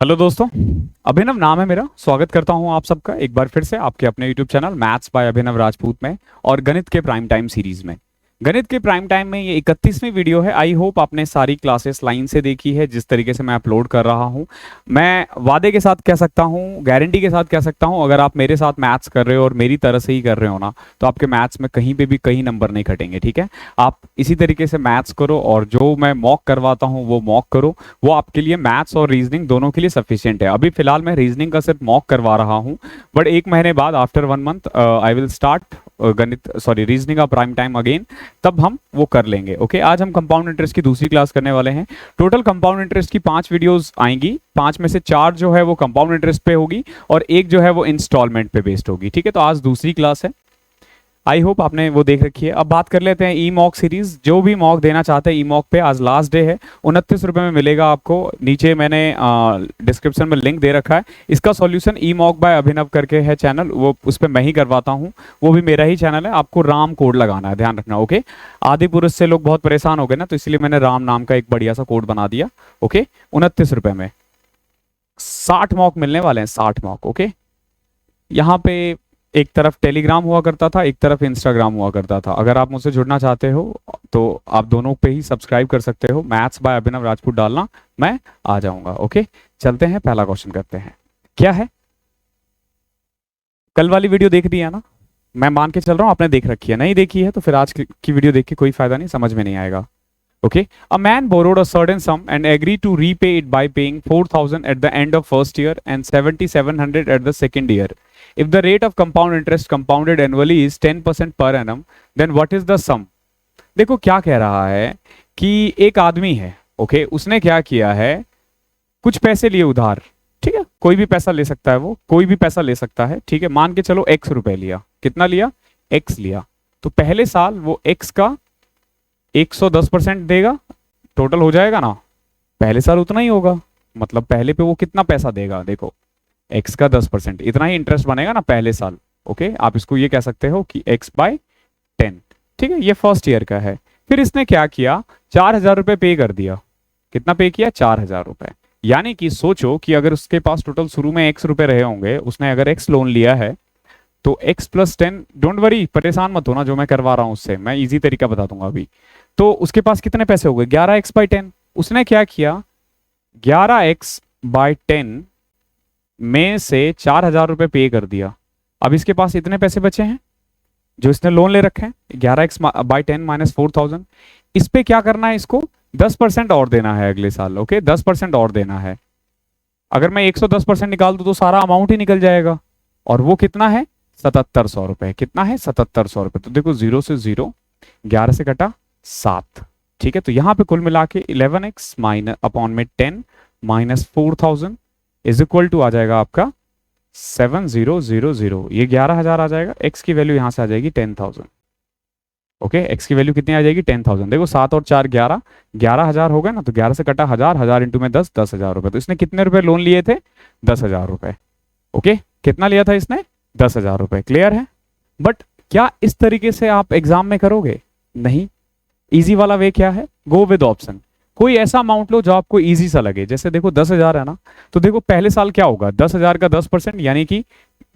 Hello दोस्तों। अभिनव नाम है मेरा। स्वागत करता हूं आप सबका एक बार फिर से आपके अपने यूट्यूब चैनल मैथ्स बाय अभिनव राजपूत में और गणित के प्राइम टाइम सीरीज में। गणित के प्राइम टाइम में ये 31वीं वीडियो है। आई होप आपने सारी क्लासेस लाइन से देखी है जिस तरीके से मैं अपलोड कर रहा हूं। मैं वादे के साथ कह सकता हूं, गारंटी के साथ कह सकता हूं, अगर आप मेरे साथ मैथ्स कर रहे हो और मेरी तरह से ही कर रहे हो ना, तो आपके मैथ्स में कहीं पे भी कहीं नंबर नहीं घटेंगे। ठीक है, आप इसी तरीके से मैथ्स करो और जो मैं मॉक करवाता हूँ वो मॉक करो। वो आपके लिए मैथ्स और रीजनिंग दोनों के लिए सफिशिएंट है। अभी फिलहाल मैं रीजनिंग का सिर्फ मॉक करवा रहा हूँ, बट एक महीने बाद after 1 month I will start reasoning का प्राइम टाइम अगेन, तब हम वो कर लेंगे। ओके, आज हम कंपाउंड इंटरेस्ट की दूसरी क्लास करने वाले हैं। टोटल कंपाउंड इंटरेस्ट की 5 वीडियोस आएंगी, 5 में से 4 जो है वो कंपाउंड इंटरेस्ट पे होगी और एक जो है वो इंस्टॉलमेंट पे बेस्ड होगी। ठीक है, तो आज दूसरी क्लास है। आई होप आपने वो देख रखी है। अब बात कर लेते हैं ई मॉक सीरीज। जो भी मॉक देना चाहते हैं ई मॉक पे, आज लास्ट डे है। 29 रुपये में मिलेगा आपको। नीचे मैंने डिस्क्रिप्शन में लिंक दे रखा है। इसका सॉल्यूशन ई मॉक बाय अभिनव करके है चैनल, वो उस पर मैं ही करवाता हूँ। वो भी मेरा ही चैनल है। आपको राम कोड लगाना है, ध्यान रखना। ओके, आदि पुरुष से लोग बहुत परेशान हो गए ना, तो इसलिए मैंने राम नाम का एक बढ़िया सा कोड बना दिया। ओके, 29 रुपये में 60 मॉक मिलने वाले हैं। 60 मॉक। ओके, यहाँ पे एक तरफ टेलीग्राम हुआ करता था, एक तरफ इंस्टाग्राम हुआ करता था। अगर आप मुझसे जुड़ना चाहते हो तो आप दोनों पे ही सब्सक्राइब कर सकते हो। मैथ्स बाय अभिनव राजपूत डालना, मैं आ जाऊंगा। ओके, चलते हैं, पहला क्वेश्चन करते हैं। क्या है? कल वाली वीडियो देख दी है ना? मैं मान के चल रहा हूँ आपने देख रखी है। नहीं देखी है तो फिर आज की वीडियो देख के कोई फायदा नहीं, समझ में नहीं आएगा। Okay, a man borrowed a certain sum and agreed to repay it by paying 4,000 at the end of first year and 7,700 at the second year. If the rate of compound interest compounded annually is 10% per annum, then what is the sum? देखो क्या कह रहा है कि एक आदमी है, okay, उसने क्या किया है, कुछ पैसे लिए उधार। ठीक है, कोई भी पैसा ले सकता है, वो कोई भी पैसा ले सकता है। ठीक है, मान के चलो x रुपए लिया। कितना लिया? x लिया। तो पहले साल वो x का 110% देगा। टोटल हो जाएगा ना, पहले साल उतना ही होगा। मतलब पहले पे वो कितना पैसा देगा, देखो x का 10%, इतना ही इंटरेस्ट बनेगा ना पहले साल। ओके, आप इसको ये कह सकते हो कि x/10। ठीक है, ये फर्स्ट ईयर का है। फिर इसने क्या किया, 4,000 रुपये पे कर दिया। कितना पे किया? 4,000 रुपये। यानी कि सोचो कि अगर उसके पास टोटल शुरू में x रुपए रहे होंगे, उसने अगर x लोन लिया है तो x+10, डोंट वरी, परेशान मत होना, जो मैं करवा रहा हूं उससे मैं इजी तरीका बता दूंगा अभी। तो उसके पास कितने पैसे हो गए? 11x/10। उसने क्या किया, 11x/10 में से 4,000 रुपये पे कर दिया। अब इसके पास इतने पैसे बचे हैं जो इसने लोन ले रखे हैं, 11x/10 माइनस 4,000। इस पे क्या करना है, इसको 10% और देना है अगले साल। ओके, 10% और देना है। अगर मैं 110% निकाल दूं तो सारा अमाउंट ही निकल जाएगा। और वो कितना है? 7,700 रुपए। कितना है? 7,700 रुपए। तो देखो 0 से 0, 11 से कटा 7। ठीक है, तो यहां पे कुल मिला के 11x माइनस अपॉन में 10 माइनस 4,000 इज इक्वल टू आ जाएगा आपका 7,000। ये 11,000 आ जाएगा। x की वैल्यू यहां से आ जाएगी 10,000। ओके, x की वैल्यू कितनी आ जाएगी? 10,000। देखो 7 और 4 11, 11,000 हो गया ना, तो 11 से कटा 1,000, 1,000 इंटू में 10, 10,000 रुपए। तो इसने कितने रुपए लोन लिए थे? 10,000 रुपए। ओके, कितना लिया था इसने? 10,000 रुपए। क्लियर है? बट क्या इस तरीके से आप एग्जाम में करोगे? नहीं। इजी वाला वे क्या है? Go with option. कोई ऐसा अमाउंट लो जो आपको इजी सा लगे। जैसे देखो 10,000 है ना, तो देखो पहले साल क्या होगा, 10,000 का 10% यानी कि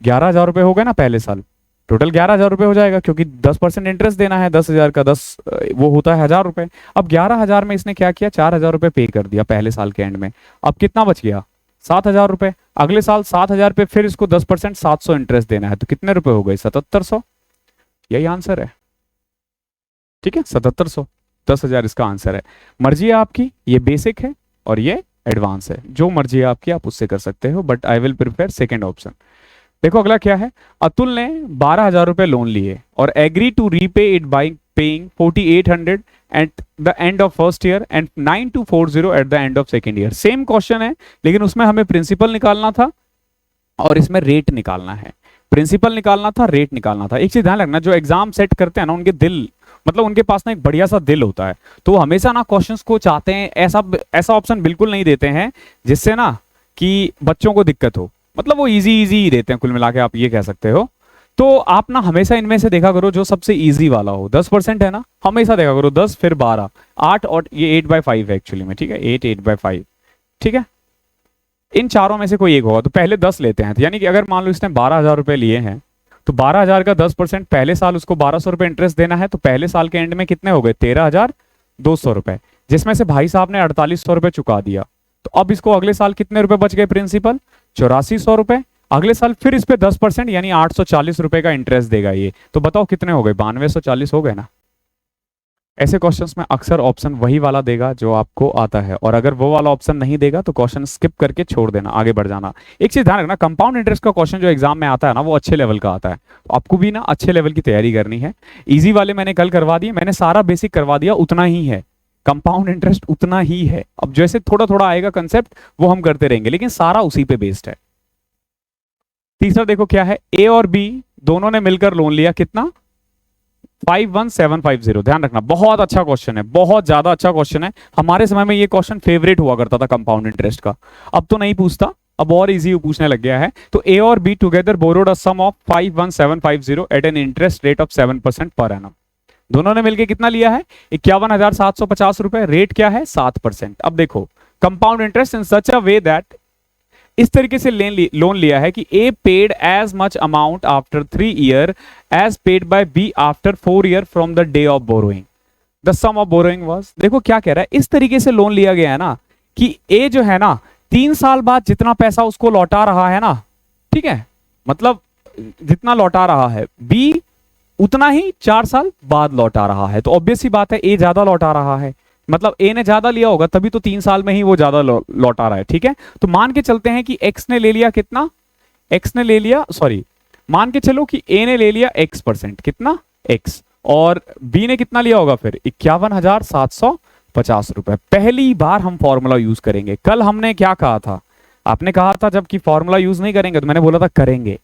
11,000 रुपए हो गए ना पहले साल। टोटल 11,000 रुपए हो जाएगा क्योंकि 10% इंटरेस्ट देना है। 10,000 का 10 वो होता है 1,000 रुपए। अब 11,000 में इसने क्या किया, 4,000 रुपए पे कर दिया पहले साल के एंड में। अब कितना बच गया? 7,000 रुपए। अगले साल 7,000 पे फिर इसको 10% 700 इंटरेस्ट देना है, तो कितने रुपए हो गए? 7,700। यही आंसर है। ठीक है, 7,700। 10,000 इसका आंसर है। मर्जी है आपकी, ये बेसिक है और ये एडवांस है। जो मर्जी है आपकी आप उससे कर सकते हो, but I will prefer second option. देखो अगला क्या है, अतुल ने 12,000 रुपए लोन लिए और agree to repay it by paying 4,800 at the end of first year and 9,240 at the end of second year. Same question है, लेकिन उसमें हमें प्रिंसिपल निकालना था और इसमें रेट निकालना है। प्रिंसिपल निकालना था, रेट निकालना था। एक चीज ध्यान रखना, जो एग्जाम सेट करते हैं ना, उनके दिल, मतलब उनके पास ना एक बढ़िया सा दिल होता है, तो वो हमेशा ना क्वेश्चंस को चाहते हैं, ऐसा ऑप्शन बिल्कुल नहीं देते हैं जिससे ना कि बच्चों को दिक्कत हो। मतलब वो इजी इजी ही देते हैं, कुल मिला के आप ये कह सकते हो। तो आप ना हमेशा इनमें से देखा करो जो सबसे इजी वाला हो। 10% है ना, हमेशा देखा करो 10 फिर 12, 8 और ये 8/5 है एक्चुअली में। ठीक है, 8/5। ठीक है, इन चारों में से कोई एक होगा, तो पहले 10 लेते हैं। तो यानी कि अगर मान लो इसने 12,000 रुपए लिए हैं, तो 12,000 का 10% पहले साल उसको 1,200 रुपए इंटरेस्ट देना है, तो पहले साल के एंड में कितने हो गए? 13,200 रुपए, जिसमें से भाई साहब ने 4,800 रुपए चुका दिया। तो अब इसको अगले साल कितने रुपए बच गए प्रिंसिपल? 8400 रुपए। अगले साल फिर इस पे 10% यानी 840 रुपए का इंटरेस्ट देगा ये। तो बताओ कितने हो गए? 9240 हो गए ना। ऐसे क्वेश्चंस में अक्सर ऑप्शन वही वाला देगा जो आपको आता है, और अगर वो वाला ऑप्शन नहीं देगा तो क्वेश्चन स्किप करके छोड़ देना, आगे बढ़ जाना। एक चीज ध्यान रखना, कंपाउंड इंटरेस्ट का क्वेश्चन जो एग्जाम में आता है ना, वो अच्छे लेवल का आता है, तो आपको भी ना अच्छे लेवल की तैयारी करनी है। इजी वाले मैंने कल करवा दिए, मैंने सारा बेसिक करवा दिया, उतना ही है। कंपाउंड इंटरेस्ट उतना ही है। अब जैसे थोड़ा थोड़ा आएगा कंसेप्ट वो हम करते रहेंगे, लेकिन सारा उसी पे बेस्ड है। तीसरा देखो क्या है, ए और बी दोनों ने मिलकर लोन लिया, कितना? 51,750। ध्यान रखना, बहुत अच्छा क्वेश्चन है, बहुत ज्यादा अच्छा क्वेश्चन है। हमारे समय में ये क्वेश्चन फेवरेट हुआ करता था कंपाउंड इंटरेस्ट का, अब तो नहीं पूछता, अब और इजी पूछने लग गया है। तो ए और B together borrowed a sum of 51,750 at an interest rate of 7% per annum. दोनों ने मिलकर कितना लिया है? 51,750 रुपए। रेट क्या है? 7%। अब देखो, compound interest in such a way that, इस तरीके से लोन लिया है कि A paid as much amount after 3 year as paid by B after 4 year from the day of borrowing. The sum of borrowing was, देखो क्या कह रहा है, इस तरीके से लोन लिया गया है ना कि ए जो है ना 3 साल बाद जितना पैसा उसको लौटा रहा है ना, ठीक है, मतलब जितना लौटा रहा है, बी उतना ही 4 साल बाद लौटा रहा है। तो ऑब्वियस सी बात है ए ज्यादा लौटा रहा है, मतलब ए ने ज्यादा लिया होगा तभी तो 3 साल में ही वो ज्यादा लौटा रहा है। ठीक है, तो मान के चलते हैं कि एक्स ने ले लिया कितना? एक्स ने ले लिया, सॉरी, मान के चलो कि ए ने ले लिया x%, कितना? x, और बी ने कितना लिया होगा फिर? 51,750 रुपए। पहली बार हम फॉर्मूला यूज करेंगे। कल हमने क्या कहा था? आपने कहा था जबकि फॉर्मूला यूज नहीं करेंगे, तो मैंने बोला था करेंगे,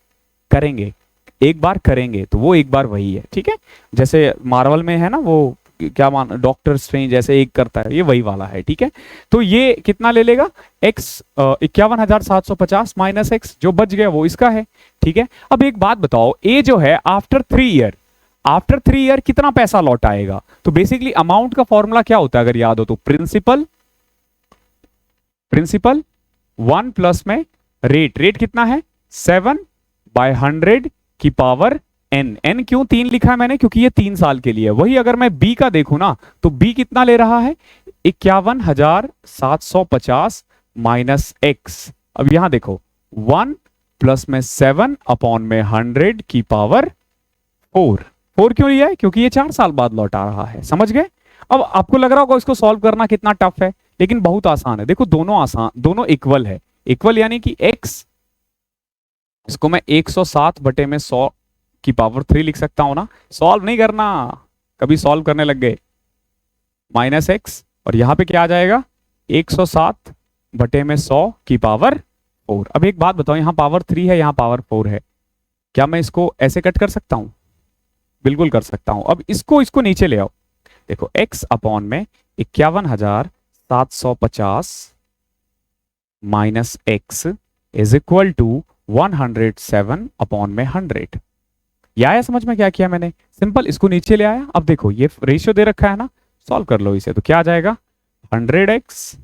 करेंगे, एक बार करेंगे, तो वो एक बार वही है। ठीक है, जैसे मार्वल में है ना वो क्या मान, डॉक्टर स्ट्रेंज जैसे एक करता है, ये वही वाला है। ठीक है, तो ये कितना ले लेगा? x 51,750 माइनस x, जो बच गया वो इसका है। ठीक है, अब एक बात बताओ, a जो है आफ्टर 3 ईयर, आफ्टर 3 ईयर कितना पैसा लौटाएगा? तो बेसिकली अमाउंट का फॉर्मूला क्या होता है अगर याद हो तो? प्रिंसिपल 1 प्लस में रेट, रेट कितना है? 7/100 की पावर n। n क्यों 3 लिखा है मैंने? क्योंकि ये 3 साल के लिए। वही अगर मैं b का देखूं ना, तो b कितना ले रहा है? 51,750 माइनस x। अब यहां देखो, 1 प्लस में 7/100 की पावर 4। 4 क्यों लिया है? क्योंकि ये 4 साल बाद लौटा रहा है। समझ गए? अब आपको लग रहा होगा इसको सॉल्व करना कितना टफ है, लेकिन बहुत आसान है। देखो दोनों आसान, दोनों इक्वल है। इक्वल यानी कि x, इसको मैं 107/100 की पावर 3 लिख सकता हूं ना। सॉल्व नहीं करना, कभी सॉल्व करने लग गए, माइनस एक्स, और यहां पे क्या आ जाएगा? 107/100 की पावर 4। अब एक बात बताओ, यहां पावर 3 है, यहां पावर 4 है, क्या मैं इसको ऐसे कट कर सकता हूं? बिल्कुल कर सकता हूं। अब इसको नीचे ले आओ। देखो x अपॉन में 51,750 minus x is equal to 107/100। या आया समझ में क्या किया मैंने? सिंपल, इसको नीचे ले आया। अब देखो ये रेशियो दे रखा है ना, सॉल्व कर लो इसे, तो क्या आ जाएगा? 100x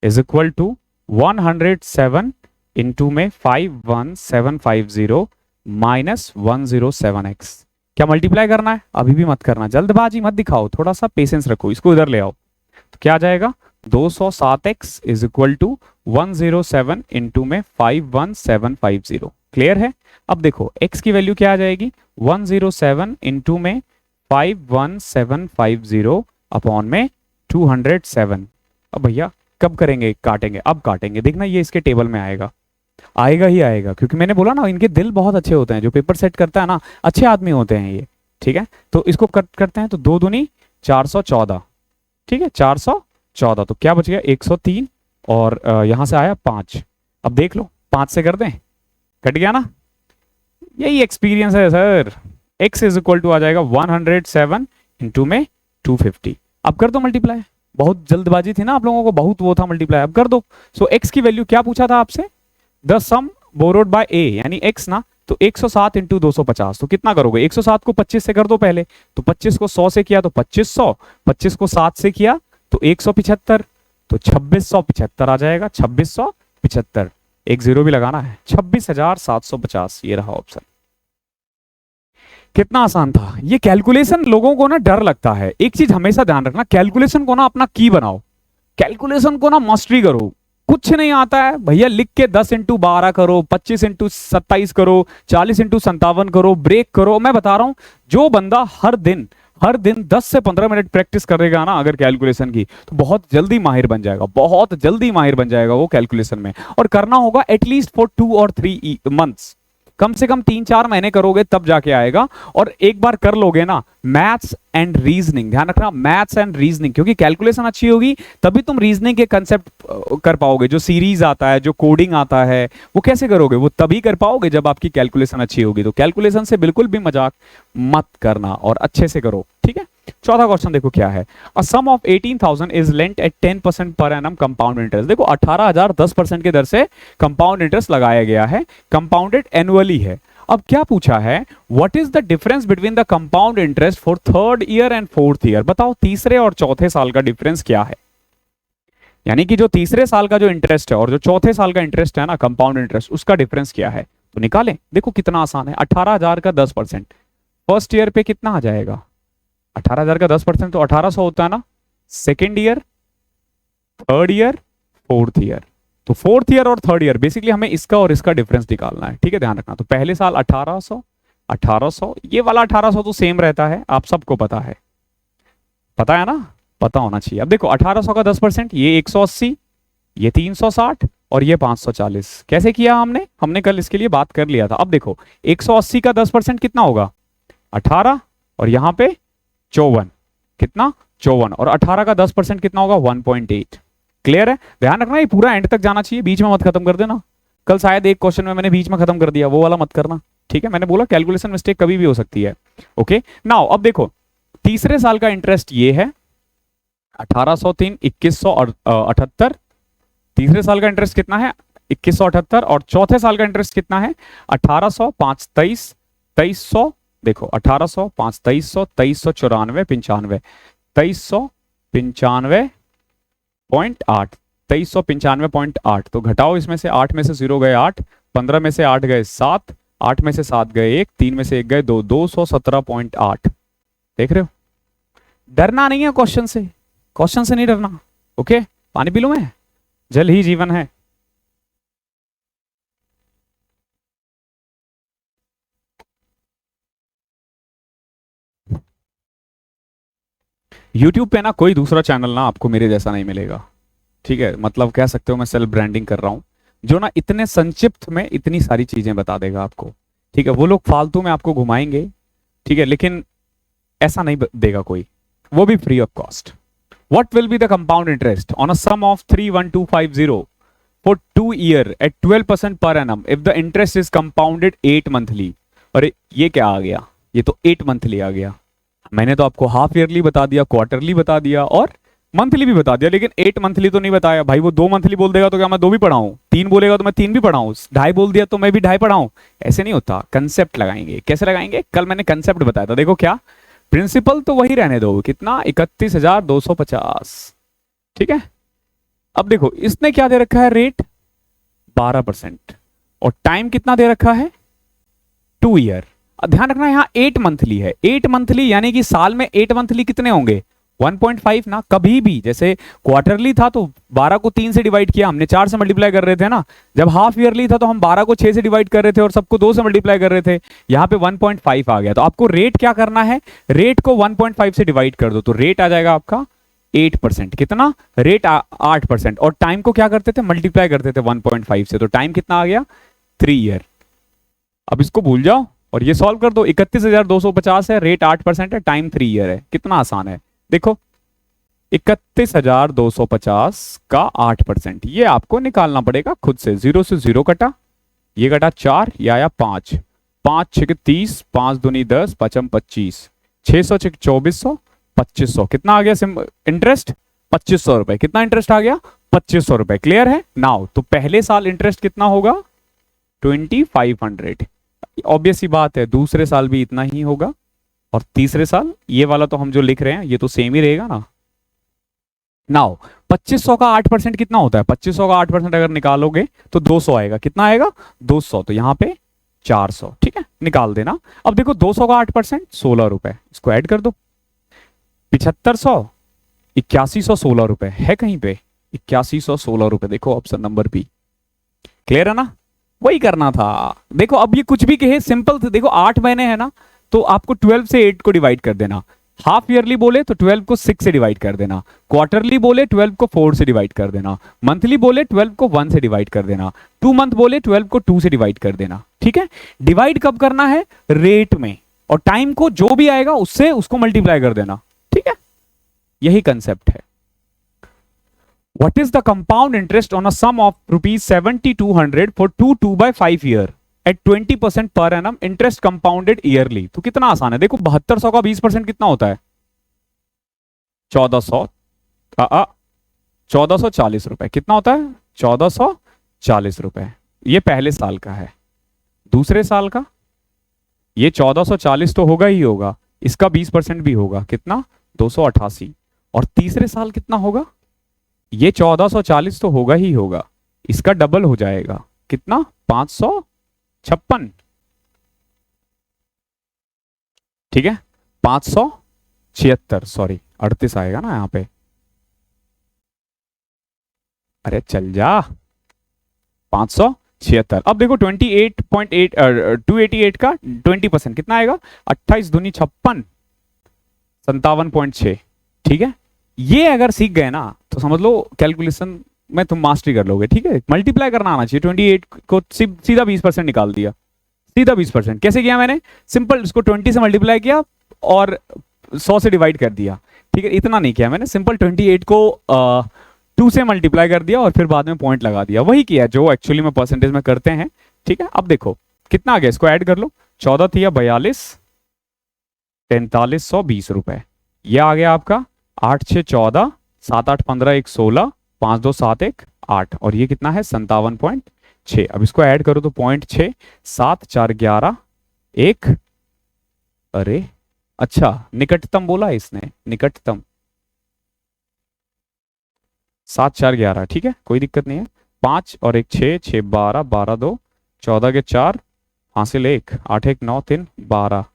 is equal to 107 into में 51750 माइनस 107x। क्या मल्टीप्लाई करना है? अभी भी मत करना, जल्दबाजी मत दिखाओ, थोड़ा सा पेशेंस रखो, इसको इधर ले आओ। तो क्या आ जाएगा? 207x is equal to 107 into में 51750। क्लियर है? अब देखो x की वैल्यू क्या आ जाएगी? 107 इंटू में 51750 अपॉन में 207। अब भैया कब करेंगे? काटेंगे, अब काटेंगे, देखना ये इसके टेबल में आएगा, आएगा ही आएगा, क्योंकि मैंने बोला ना इनके दिल बहुत अच्छे होते हैं, जो पेपर सेट करता है ना, अच्छे आदमी होते हैं ये। ठीक है, तो इसको कट करते हैं, तो 2 दूनी 414। ठीक है, 414, तो क्या बच गया? 103, और यहां से आया 5। अब देख लो 5 से कर दें, कट गया ना। यही एक्सपीरियंस है sir. x is equal to आ जाएगा 107 इंटू में 250। अब कर दो मल्टीप्लाई, बहुत जल्दबाजी थी ना आप लोगों को, बहुत वो था मल्टीप्लाई, अब कर दो। सो x की वैल्यू क्या पूछा था आपसे? The sum borrowed by a यानी x ना, तो 107 इंटू 250, तो कितना करोगे? 107 को 25 से कर दो पहले, तो 25 को 100 से किया तो 2500, 25 को 7 से किया तो 175, तो 2675 आ जाएगा, 75, एक जीरो भी लगाना है, 26,750, ये रहा ऑप्शन। कितना आसान था ये। कैलकुलेशन लोगों को ना डर लगता है, एक चीज हमेशा ध्यान रखना, कैलकुलेशन को ना अपना की बनाओ, कैलकुलेशन को ना मस्टरी करो। कुछ नहीं आता है भैया, लिख के 10 इंटू 12 करो, 25 इंटू 27 करो, 40 इंटू 57 करो, ब्रेक करो। मैं बता रहा हूं, जो बंदा हर दिन 10 से 15 मिनट प्रैक्टिस करेगा ना अगर कैलकुलेशन की, तो बहुत जल्दी माहिर बन जाएगा, बहुत जल्दी माहिर बन जाएगा वो कैलकुलेशन में। और करना होगा एटलीस्ट फॉर 2 और 3 मंथ्स, कम से कम 3-4 महीने करोगे तब जाके आएगा। और एक बार कर लोगे ना, मैथ्स एंड रीजनिंग, ध्यान रखना मैथ्स एंड रीजनिंग, क्योंकि कैलकुलेशन अच्छी होगी तभी तुम रीजनिंग के कंसेप्ट कर पाओगे। जो सीरीज आता है, जो कोडिंग आता है, वो कैसे करोगे, वो तभी कर पाओगे जब आपकी कैलकुलेशन अच्छी होगी। तो कैलकुलेशन से बिल्कुल भी मजाक मत करना और अच्छे से करो, ठीक है। चौथा क्वेश्चन देखो क्या है। A sum of 18,000 is lent at 10% per annum compound interest. देखो 18,000 10% के दर से कंपाउंड इंटरेस्ट लगाया गया है, कंपाउंडेड एनुअली है। अब क्या पूछा है, what is the difference between the compound interest for 3rd year and 4th year. बताओ तीसरे और चौथे साल का डिफरेंस क्या है। यानी कि जो तीसरे साल का जो इंटरेस्ट है और जो चौथे साल का इंटरेस्ट है ना, कंपाउंड इंटरेस्ट, उसका डिफरेंस क्या है। तो निकालें। देखो कितना आसान है, 18,000 का 10%, फर्स्ट ईयर पे कितना आ जाएगा, 18,000 का 10% तो 1800 होता है ना। Second year, 3rd year, 4th year, तो 4th ईयर और 3rd ईयर बेसिकली हमें इसका और इसका डिफरेंस निकालना है, ठीक है, ध्यान रखना। तो पहले साल 1800, ये वाला 1800 तो सेम रहता है, आप सबको पता है ना, पता होना चाहिए। अब देखो 1800 का 10%, ये 180, ये 360 और ये 540। कैसे किया हमने कल इसके लिए बात कर लिया था। अब देखो 180 का 10% कितना होगा, 18, और यहां पे 54, कितना 54, और 18 का 10% कितना होगा, 1.8। क्लियर है, ध्यान रखना ये पूरा एंड तक जाना चाहिए, बीच में मत खत्म कर देना। कल शायद एक क्वेश्चन में मैंने बीच में खत्म कर दिया, वो वाला मत करना, ठीक है। मैंने बोला कैलकुलेशन मिस्टेक कभी भी हो सकती है, ओके। नाउ अब देखो तीसरे साल का इंटरेस्ट ये है 1803 2178, तीसरे साल का इंटरेस्ट कितना है 2178, और चौथे साल का इंटरेस्ट कितना है 1800 5 23 2300। देखो 1800 5 2300 2394 95 2395.8 2395.8। तो घटाओ इसमें से 8 में से 0 गए 8, 15 में से 8 गए 7, 8 में से 7 गए 1, 3 में से 1 गए 2, 217.8। देख रहे हो, डरना नहीं है क्वेश्चन से नहीं डरना, ओके। पानी पी लो, मैं जल ही जीवन है। YouTube पे ना कोई दूसरा चैनल ना आपको मेरे जैसा नहीं मिलेगा, ठीक है। मतलब कह सकते हो मैं सेल्फ ब्रांडिंग कर रहा हूं, जो ना इतने संक्षिप्त में इतनी सारी चीजें बता देगा आपको, ठीक है। वो लोग फालतू में आपको घुमाएंगे, ठीक है, लेकिन ऐसा नहीं देगा कोई, वो भी free of cost. What will be the compound interest on a sum of 31250 for 2 year at 12% per annum if the interest is compounded 8 monthly? अरे ये क्या आ गया, ये तो 8 मंथली आ गया। मैंने तो आपको हाफ ईयरली बता दिया, क्वार्टरली बता दिया और मंथली भी बता दिया, लेकिन 8 मंथली तो नहीं बताया भाई। वो 2 मंथली बोल देगा तो क्या मैं 2 भी पढ़ाऊं, 3 बोलेगा तो मैं 3 भी पढ़ाऊं, 2.5 बोल दिया तो मैं भी 2.5 पढ़ाऊं। ऐसे नहीं होता, कंसेप्ट लगाएंगे। कैसे लगाएंगे, कल मैंने कंसेप्ट बताया था। देखो क्या, प्रिंसिपल तो वही रहने दो, कितना 31,250, ठीक है। अब देखो इसने क्या दे रखा है, रेट 12%, और टाइम कितना दे रखा है 2 ईयर। ध्यान रखना यहाँ 8 मंथली है, 8 मंथली यानी कि साल में 8 मंथली कितने होंगे 1.5 ना। कभी भी जैसे क्वार्टरली था तो 12 को 3 से डिवाइड किया हमने, 4 से मल्टीप्लाई कर रहे थे ना। जब हाफ ईयरली था तो हम 12 को 6 से डिवाइड कर रहे थे और सबको 2 से मल्टीप्लाई कर रहे थे। यहाँ पे 1.5 आ गया, तो आपको रेट क्या करना है, रेट को 1.5 से डिवाइड कर दो, तो रेट आ जाएगा आपका 8%। कितना, रेट 8%, और टाइम को क्या करते थे, मल्टीप्लाई करते थे 1.5 से, तो टाइम कितना आ गया 3 ईयर। अब इसको भूल जाओ और ये सॉल्व कर दो। 31,250 है, रेट 8% है, टाइम 3 ईयर है। कितना आसान है, देखो 31,250 का 8%, ये आपको निकालना पड़ेगा खुद से। 0 से 0 कटा, ये कटा 4, ये आया 5, 5 6 30, 5 दूनी 10, 5 25, 600 6 2400, 2500। कितना आ गया इंटरेस्ट 2500 रुपए। कितना इंटरेस्ट आ गया 2500 रुपए। क्लियर है नाउ। तो पहले साल इंटरेस्ट कितना होगा 2500। ऑब्वियस ही बात है, दूसरे साल भी इतना ही होगा, और तीसरे साल ये वाला तो हम जो लिख रहे हैं ये तो सेम ही रहेगा ना। नाउ 2500 का 8% कितना होता है? 2500 का 8% अगर निकालोगे तो 200 आएगा। कितना आएगा? 200। तो यहाँ पे 400। ठीक है, निकाल देना। अब देखो 200 का 8% 16 रुपए, इसको ऐड कर दो। 7500, 8100 16 रुपए है कहीं पे? 8100 16 रुपए, देखो ऑप्शन नंबर बी। क्लियर है ना? वही करना था। देखो अब ये कुछ भी कहे सिंपल थे। देखो 8 महीने है ना, तो आपको 12 से 8 को डिवाइड कर देना। हाफ ईयरली बोले तो 12 को 6 से डिवाइड कर देना। क्वार्टरली बोले 12 को 4 से डिवाइड कर देना। मंथली बोले 12 को 1 से डिवाइड कर देना। 2 मंथ बोले 12 को 2 से डिवाइड कर देना। ठीक है, डिवाइड कब करना है? रेट में, और टाइम को जो भी आएगा उससे उसको मल्टीप्लाई कर देना। ठीक है, यही कंसेप्ट है। What is the compound interest on a sum of rupees 7200 for 2/5 year at 20% per annum interest compounded yearly? तो कितना आसान है। देखो 7200 का 20% कितना होता है? 1400 1440 रुपए। कितना होता है? 1440 रुपए। ये पहले साल का है। दूसरे साल का ये 1440 तो होगा ही होगा, इसका 20% भी होगा। कितना? 288। और तीसरे साल कितना होगा? ये 1440 तो होगा ही होगा, इसका डबल हो जाएगा। कितना? 556। ठीक है, 576, सॉरी 38 आएगा ना यहाँ पे। अरे चल जा, 576। अब देखो 28.8 288 का 20% कितना आएगा? 28 दूनी 56, 57.6। ठीक है, ये अगर सीख गए ना तो समझ लो कैलकुलेशन में तुम मास्टरी कर लोगे। ठीक है, मल्टीप्लाई करना आना चाहिए। 28 को सीधा 20% निकाल दिया, सीधा 20%। कैसे किया मैंने? सिंपल, इसको 20 से मल्टीप्लाई किया और 100 से डिवाइड कर दिया। ठीक है, इतना नहीं किया मैंने, सिंपल 28 को 2 से मल्टीप्लाई कर दिया और फिर बाद में पॉइंट लगा दिया। वही किया जो एक्चुअली में परसेंटेज में करते हैं। ठीक है, अब देखो कितना आ गया, इसको ऐड कर लो। 14 थी 42, 4320 रुपए। ये आ गया आपका 8 6 14, 7 8 15, 1 16, 5 2 7 1 8, और ये कितना है? 57.6। अब इसको ऐड करो तो 0.6, 7 4 11 1, अरे अच्छा निकटतम बोला इसने, निकटतम 7 4 11। ठीक है, कोई दिक्कत नहीं है। 5 और 1 6, 6 12, 12 2, 14 के 4, हासिल 1, 8 1 9 3 12।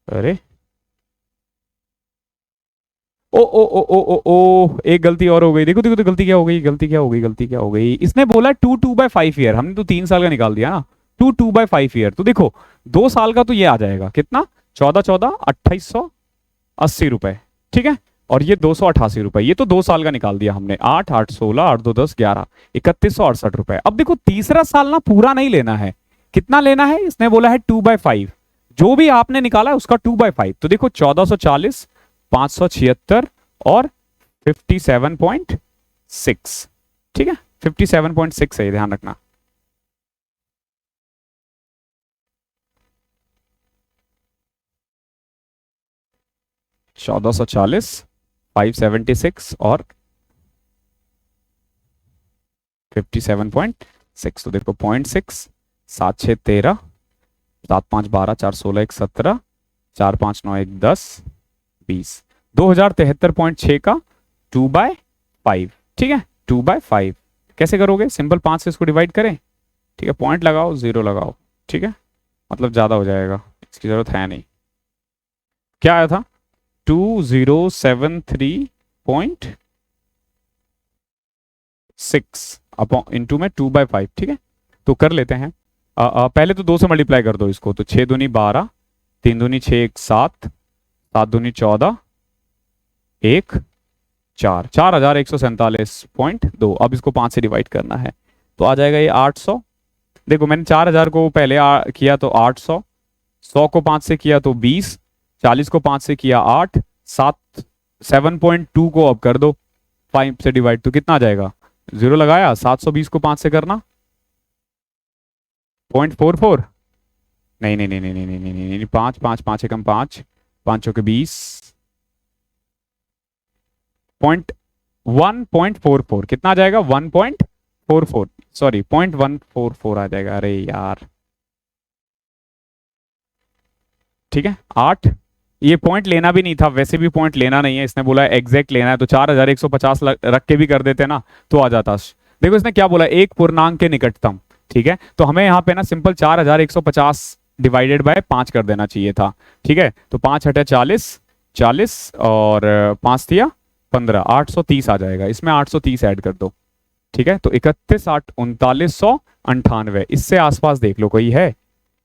अरे ओ ओ ओ ओ ओ ओ, एक गलती और हो गई। देखो देखो तो गलती क्या हो गई, गलती क्या हो गई, गलती क्या हो गई। इसने बोला 2/5 ईयर, हमने तो 3 साल का निकाल दिया ना। 2/5 ईयर, तो देखो 2 साल का तो ये आ जाएगा कितना? 14 14 2880 रुपए। ठीक है, और ये 288 रुपए। ये तो 2 साल का निकाल दिया हमने। 8 8 16, 8 2 10 11, 3168 रुपए। अब देखो तीसरा साल ना पूरा नहीं लेना है। कितना लेना है? इसने बोला है 2/5, जो भी आपने निकाला है उसका 2/5। तो देखो 1440, 576 और 57.6। ठीक है, 57.6 है, ध्यान रखना। चौदह सौ 576 और 57.6। तो देखो 0.6, 7 6 13, 7 5 12, 4 16 1 17, 4 5 9 1 10 20, 2073.6 का 2/5। ठीक है, 2/5 कैसे करोगे? सिंपल 5 से इसको डिवाइड करें। ठीक है, पॉइंट लगाओ, 0 लगाओ। ठीक है, मतलब ज्यादा हो जाएगा, इसकी जरूरत है नहीं। क्या आया था? 2073.6 अपॉन इंटू में 2/5। ठीक है, तो कर लेते हैं। पहले तो 2 से मल्टीप्लाई कर दो इसको, तो 6 दूनी 12, 3 दूनी 6 1 7, 7 दूनी 14, 1 4, 4147.2। अब इसको 5 से डिवाइड करना है तो आ जाएगा ये 800। देखो मैंने 4000 को पहले किया तो 800, 100 को 5 से किया तो 20, 40 को 5 से किया 8, 7.2 को अब कर दो 5 से डिवाइड, तो कितना आ जाएगा? 0 लगाया। 720 को 5 से करना 0.44, नहीं नहीं नहीं नहीं नहीं नहीं नहीं नहीं, 5 5 5 एकम 5, 5 के 20, 1.44। कितना आ जाएगा? 1.44, सॉरी 0.144 आ जाएगा। अरे यार, ठीक है 8 ये पॉइंट लेना भी नहीं था, वैसे भी पॉइंट लेना नहीं है, इसने बोला एग्जैक्ट लेना है, तो 4150 रख के भी कर देते ना तो आ जाता। देखो इसने क्या बोला, एक पूर्णांक के निकटतम। ठीक है, तो हमें यहाँ पे ना सिंपल 4150 डिवाइडेड बाय 5 कर देना चाहिए था। ठीक है, तो 5 हटे 40, 40 और 5 दिया 15, 830 आ जाएगा। इसमें 830 ऐड कर दो। ठीक है, तो 31, 8, 3998, इससे आसपास देख लो कोई है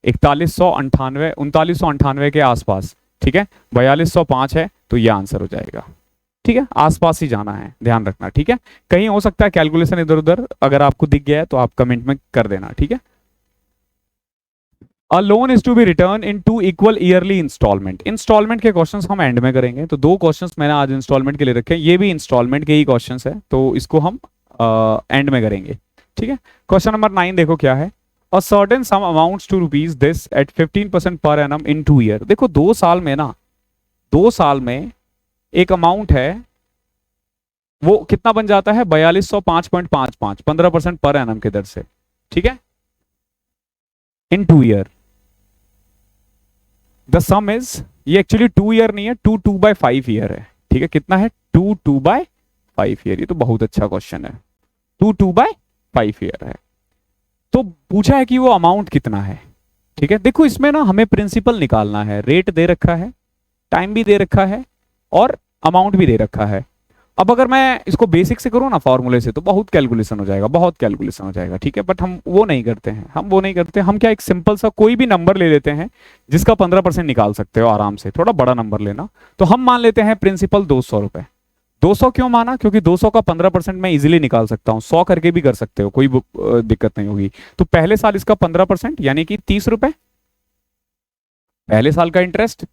4198, 3998 के आसपास। ठीक है, 4205 है, तो ये आंसर हो जाएगा। ठीक है, आसपास ही जाना है, ध्यान रखना। ठीक है, कहीं हो सकता है कैलकुलेशन इधर उधर, अगर आपको दिख गया है तो आप कमेंट में कर देना। ठीक है, a loan is to be return in 2 equal yearly instalment. Instalment के क्वेश्चंस हम एंड में करेंगे, तो 2 क्वेश्चंस मैंने आज इंस्टॉलमेंट के लिए रखे हैं, ये भी इंस्टॉलमेंट के ही क्वेश्चंस है, तो इसको हम एंड में करेंगे। ठीक है, क्वेश्चन नंबर 9 देखो क्या है। A certain sum amounts to rupees this at 15% per annum in 2 year. देखो 2 साल में ना, 2 साल में एक अमाउंट है, वो कितना बन जाता है 4205.55, 15% पर एनम के दर से। ठीक है, इन 2 ईयर द सम इज, ये एक्चुअली 2 ईयर नहीं है, 2/5 ईयर है। ठीक है, कितना है 2/5 ईयर। ये तो बहुत अच्छा क्वेश्चन है, 2/5 ईयर है। तो पूछा है कि वो अमाउंट कितना है। ठीक है, देखो इसमें ना हमें प्रिंसिपल निकालना है, रेट दे रखा है, टाइम भी दे रखा है और अमाउंट भी दे रखा है। अब अगर मैं इसको बेसिक से करूँ ना फॉर्मूले से, तो बहुत कैलकुलेशन हो जाएगा, बहुत कैलकुलेशन हो जाएगा। ठीक है, बट हम वो नहीं करते हैं, हम वो नहीं करते। हम क्या, एक सिंपल सा कोई भी नंबर ले लेते हैं जिसका 15% निकाल सकते हो आराम से, थोड़ा बड़ा नंबर लेना। तो हम मान लेते हैं प्रिंसिपल 200 रुपए। 200 क्यों माना, क्योंकि 200 का 15% मैं इजीली निकाल सकता हूं, 100 करके भी कर सकते हो, कोई दिक्कत नहीं होगी। तो पहले साल इसका 15% यानी कि 30 रुपए पहले साल का इंटरेस्ट,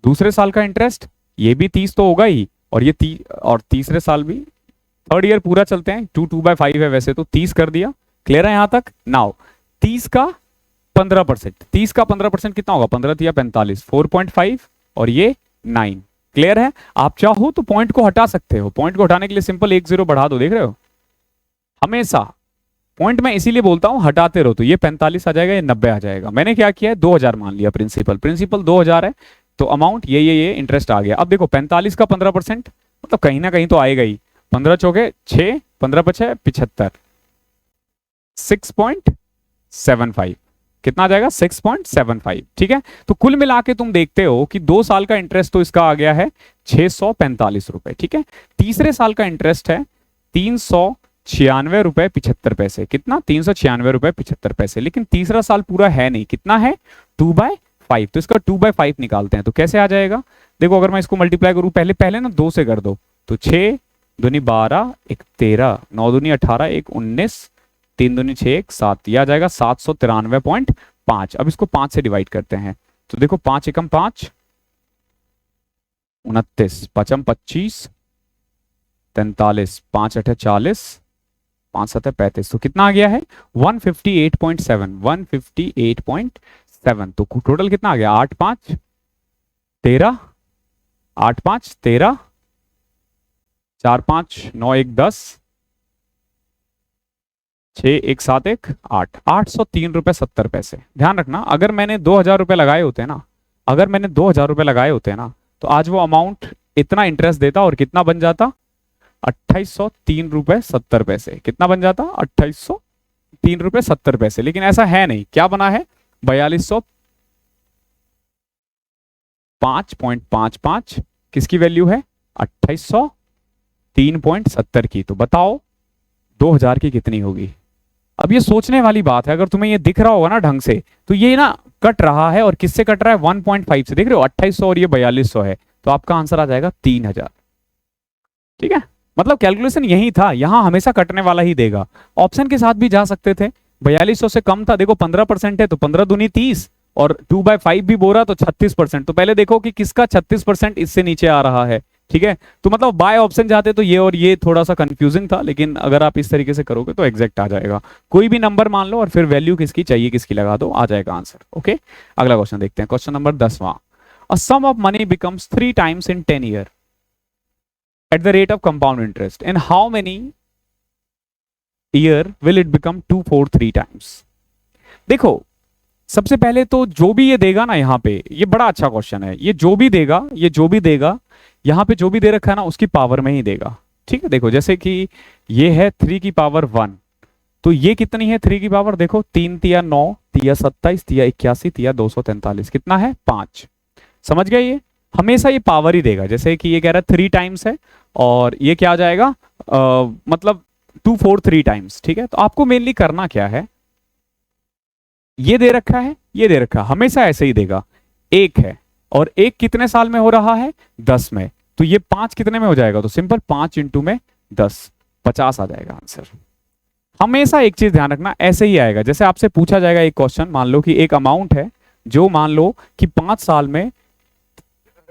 दूसरे साल का इंटरेस्ट ये भी 30 तो होगा ही, और ये और तीसरे साल भी, थर्ड ईयर पूरा चलते हैं, 2/5 है वैसे तो 30 कर दिया। क्लियर है यहां तक? नाउ 30 का 15%, 30 का 15% कितना होगा, 15 या 45, 4.5 और ये 9। क्लियर है? आप चाहो तो पॉइंट को हटा सकते हो, पॉइंट को हटाने के लिए सिंपल 1 0 बढ़ा दो। देख रहे हो, हमेशा पॉइंट मैं इसीलिए बोलता हूं हटाते रहो, तो ये 45 आ जाएगा, ये 90 आ जाएगा। मैंने क्या किया है, 2000 मान लिया प्रिंसिपल, प्रिंसिपल 2000 है, तो अमाउंट ये इंटरेस्ट आ गया। अब देखो 45 का 15% मतलब कहीं ना कहीं तो आएगा ही। 15 चौके 6, 15 पचे 75, 6.75 कितना आ जाएगा, 6.75। ठीक है, तो कुल मिला के तुम देखते हो कि 2 साल का इंटरेस्ट तो इसका आ गया है 645 रुपए। ठीक है, तीसरे साल का इंटरेस्ट है 396 रुपए 75 पैसे। कितना, 396 रुपए 75 पैसे। लेकिन तीसरा साल पूरा है नहीं, कितना है 2/5, तो इसका 2/5 निकालते हैं। तो कैसे आ जाएगा, देखो अगर मैं इसको मल्टीप्लाई करूं, पहले पहले ना 2 से कर दो, तो 6 दूनी 12, 1 13, 9 दूनी 18, 1 19, 3 दूनी 6, 1 7, यह आ जाएगा 793.5। अब इसको 5 से डिवाइड करते हैं, तो देखो 5 एकम 5, 29, 5 25, 43, 5 8 40, 5 7 35, तो कितना आ गया है 158.7, 158.7। तो टोटल कितना आ गया, 8 5 13, 8 5 13, 4 5 9 1 10, 6 1 7 1 8, 803 रुपए 70 पैसे। ध्यान रखना, अगर मैंने 2000 रुपए लगाए होते हैं ना, अगर मैंने 2000 रुपए लगाए होते हैं ना, तो आज वो अमाउंट इतना इंटरेस्ट देता और कितना बन जाता, 2803 रुपए 70 पैसे। कितना बन जाता, 2803 रुपए 70 पैसे। लेकिन ऐसा है नहीं, क्या बना है 4205.55, किसकी वैल्यू है 2803.70 की। तो बताओ 2000 की कितनी होगी। अब ये सोचने वाली बात है, अगर तुम्हें ये दिख रहा होगा ना ढंग से, तो ये ना कट रहा है, और किससे कट रहा है 1.5 से। देख रहे हो 2800 और ये 4200 है, तो आपका आंसर आ जाएगा 3000। ठीक है, मतलब कैलकुलेशन यही था, यहां हमेशा कटने वाला ही देगा। ऑप्शन के साथ भी जा सकते थे, 4200 से कम था, देखो 15% है, तो 15 दूनी 30, और 2/5 भी बोला तो 36%। तो पहले देखो कि किसका 36% इससे नीचे आ रहा है। ठीक है, तो मतलब बाय ऑप्शन जाते तो ये और ये थोड़ा सा कंफ्यूजिंग था, लेकिन अगर आप इस तरीके से करोगे तो एग्जैक्ट आ जाएगा। कोई भी नंबर मान लो और फिर वैल्यू किसकी चाहिए किसकी लगा दो, आ जाएगा आंसर। ओके, अगला क्वेश्चन देखते हैं, क्वेश्चन नंबर 10वां। A sum of money becomes 3 times in 10 year at the rate of compound interest, in how many year will it become 2 4 3 times? देखो सबसे पहले तो जो भी ये देगा ना यहाँ पे, ये बड़ा अच्छा क्वेश्चन है, ये जो भी देगा, ये जो भी देगा यहाँ पे जो भी दे रखा है ना उसकी पावर में ही देगा। ठीक है, देखो जैसे कि ये है 3 की पावर 1, तो ये कितनी है 3 की पावर, देखो 3 तिया 9, तिया 27, तिया 81, तिया 243, कितना है 5। समझ गए, ये हमेशा ये पावर ही देगा। जैसे कि ये कह रहा है 3 टाइम्स है और ये क्या आ जाएगा मतलब 2 4 3 टाइम्स। ठीक है, तो आपको मेनली करना क्या है, ये दे रखा है, ये दे रखा है, हमेशा ऐसे ही देगा। एक है और एक कितने साल में हो रहा है 10 में, तो ये 5 कितने में हो जाएगा, तो सिंपल 5 इंटू में 10, 50 आ जाएगा आंसर। हमेशा एक चीज ध्यान रखना, ऐसे ही आएगा। जैसे आपसे पूछा जाएगा एक क्वेश्चन, मान लो कि एक अमाउंट है जो मान लो कि 5 साल में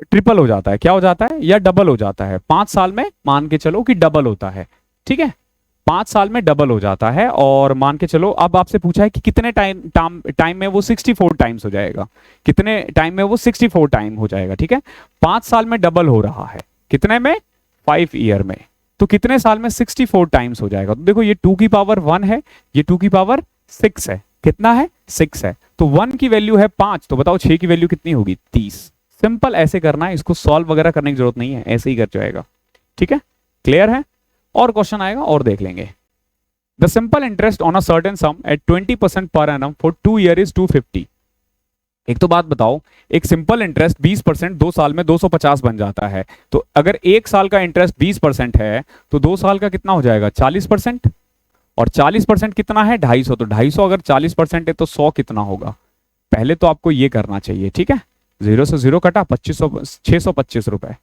ट्रिपल हो जाता है, क्या हो जाता है, या डबल हो जाता है। 5 साल में मान के चलो कि डबल होता है। ठीक है, 5 साल में डबल हो जाता है और मान के चलो अब आपसे पूछा है कि कितने टाइम में वो 64 टाइम्स हो जाएगा, कितने टाइम में वो 64 टाइम हो जाएगा। ठीक है, 5 साल में डबल हो रहा है, कितने में 5 ईयर में, तो कितने साल में 64 टाइम्स हो जाएगा। तो देखो ये 2 की पावर 1 है, ये 2 की पावर 6 है, कितना है 6 है, तो 1 की वैल्यू है 5, तो बताओ 6 की वैल्यू कितनी होगी 30। सिंपल ऐसे करना है, इसको सॉल्व वगैरह करने की जरूरत नहीं है, ऐसे ही कर जाएगा। ठीक है, क्लियर है। और क्वेश्चन आएगा और देख लेंगे। The simple interest on a certain sum at 20% per annum for 2 year is 250। एक तो बात बताओ, एक सिंपल इंटरेस्ट 20% 2 साल में 250 बन जाता है, तो अगर 1 साल का इंटरेस्ट 20% है तो 2 साल का कितना हो जाएगा 40%, और 40% कितना है 250, तो 250 अगर 40% है तो 100 कितना होगा। पहले तो आपको ये करना चाहिए। ठीक है, 0 से 0 कटा 625 रुपए,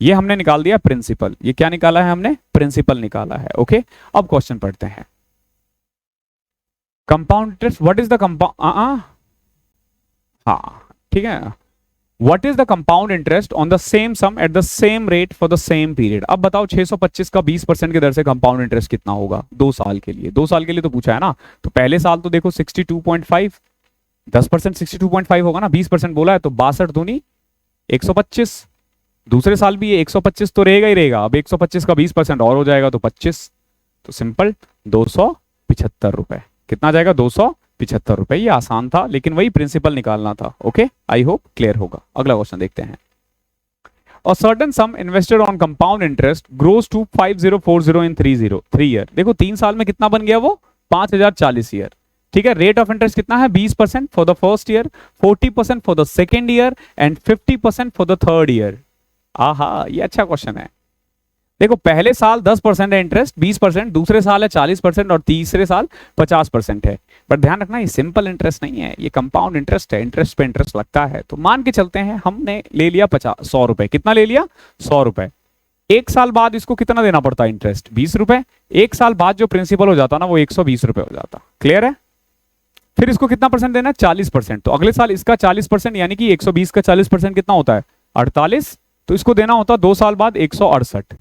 ये हमने निकाल दिया प्रिंसिपल। ये क्या निकाला है हमने, प्रिंसिपल निकाला है। ओके, अब क्वेश्चन पढ़ते हैं। Compound interest, what is the compound, हाँ ठीक है, what is the compound interest on the same sum at the same rate for the same period. अब बताओ 625 का 20% की दर से कंपाउंड इंटरेस्ट कितना होगा 2 साल के लिए। 2 साल के लिए तो पूछा है ना, तो पहले साल तो देखो 62.5, 10% 62.5 होगा ना, 20% बोला है तो 62 दूनी 125, दूसरे साल भी ये 125 तो रहेगा ही रहेगा। अब 125 का 20% और हो जाएगा तो 25, तो सिंपल 275 रुपए, कितना जाएगा 275 रुपए। ये आसान था लेकिन वही प्रिंसिपल निकालना था। ओके, आई होप क्लियर होगा। अगला क्वेश्चन देखते हैं। A certain sum invested on compound interest grows to 5040 in 3 year। देखो 3 साल में कितना बन गया वो 5040 ईयर। ठीक है, रेट ऑफ इंटरेस्ट कितना है 20% for the first year, 40% for the second year and 50% for the third year. आहा, ये अच्छा क्वेश्चन है। देखो पहले साल 10% है इंटरेस्ट, 20%, दूसरे साल है 40% और तीसरे साल 50% है। पर ध्यान रखना ये सिंपल इंटरेस्ट नहीं है, ये कंपाउंड इंटरेस्ट है, इंटरेस्ट पे इंटरेस्ट लगता है। तो मान के चलते हैं हमने ले लिया 100 रुपए, कितना ले लिया 100 रुपए। 1 साल बाद इसको कितना देना पड़ता है इंटरेस्ट 20 रुपए, 1 साल बाद जो प्रिंसिपल हो जाता ना वो 120 रुपए हो जाता। क्लियर है, फिर इसको कितना परसेंट देना है 40%, तो अगले साल इसका 40% यानी कि 120 का 40% कितना होता है 48, तो इसको देना होता 2 साल बाद 168,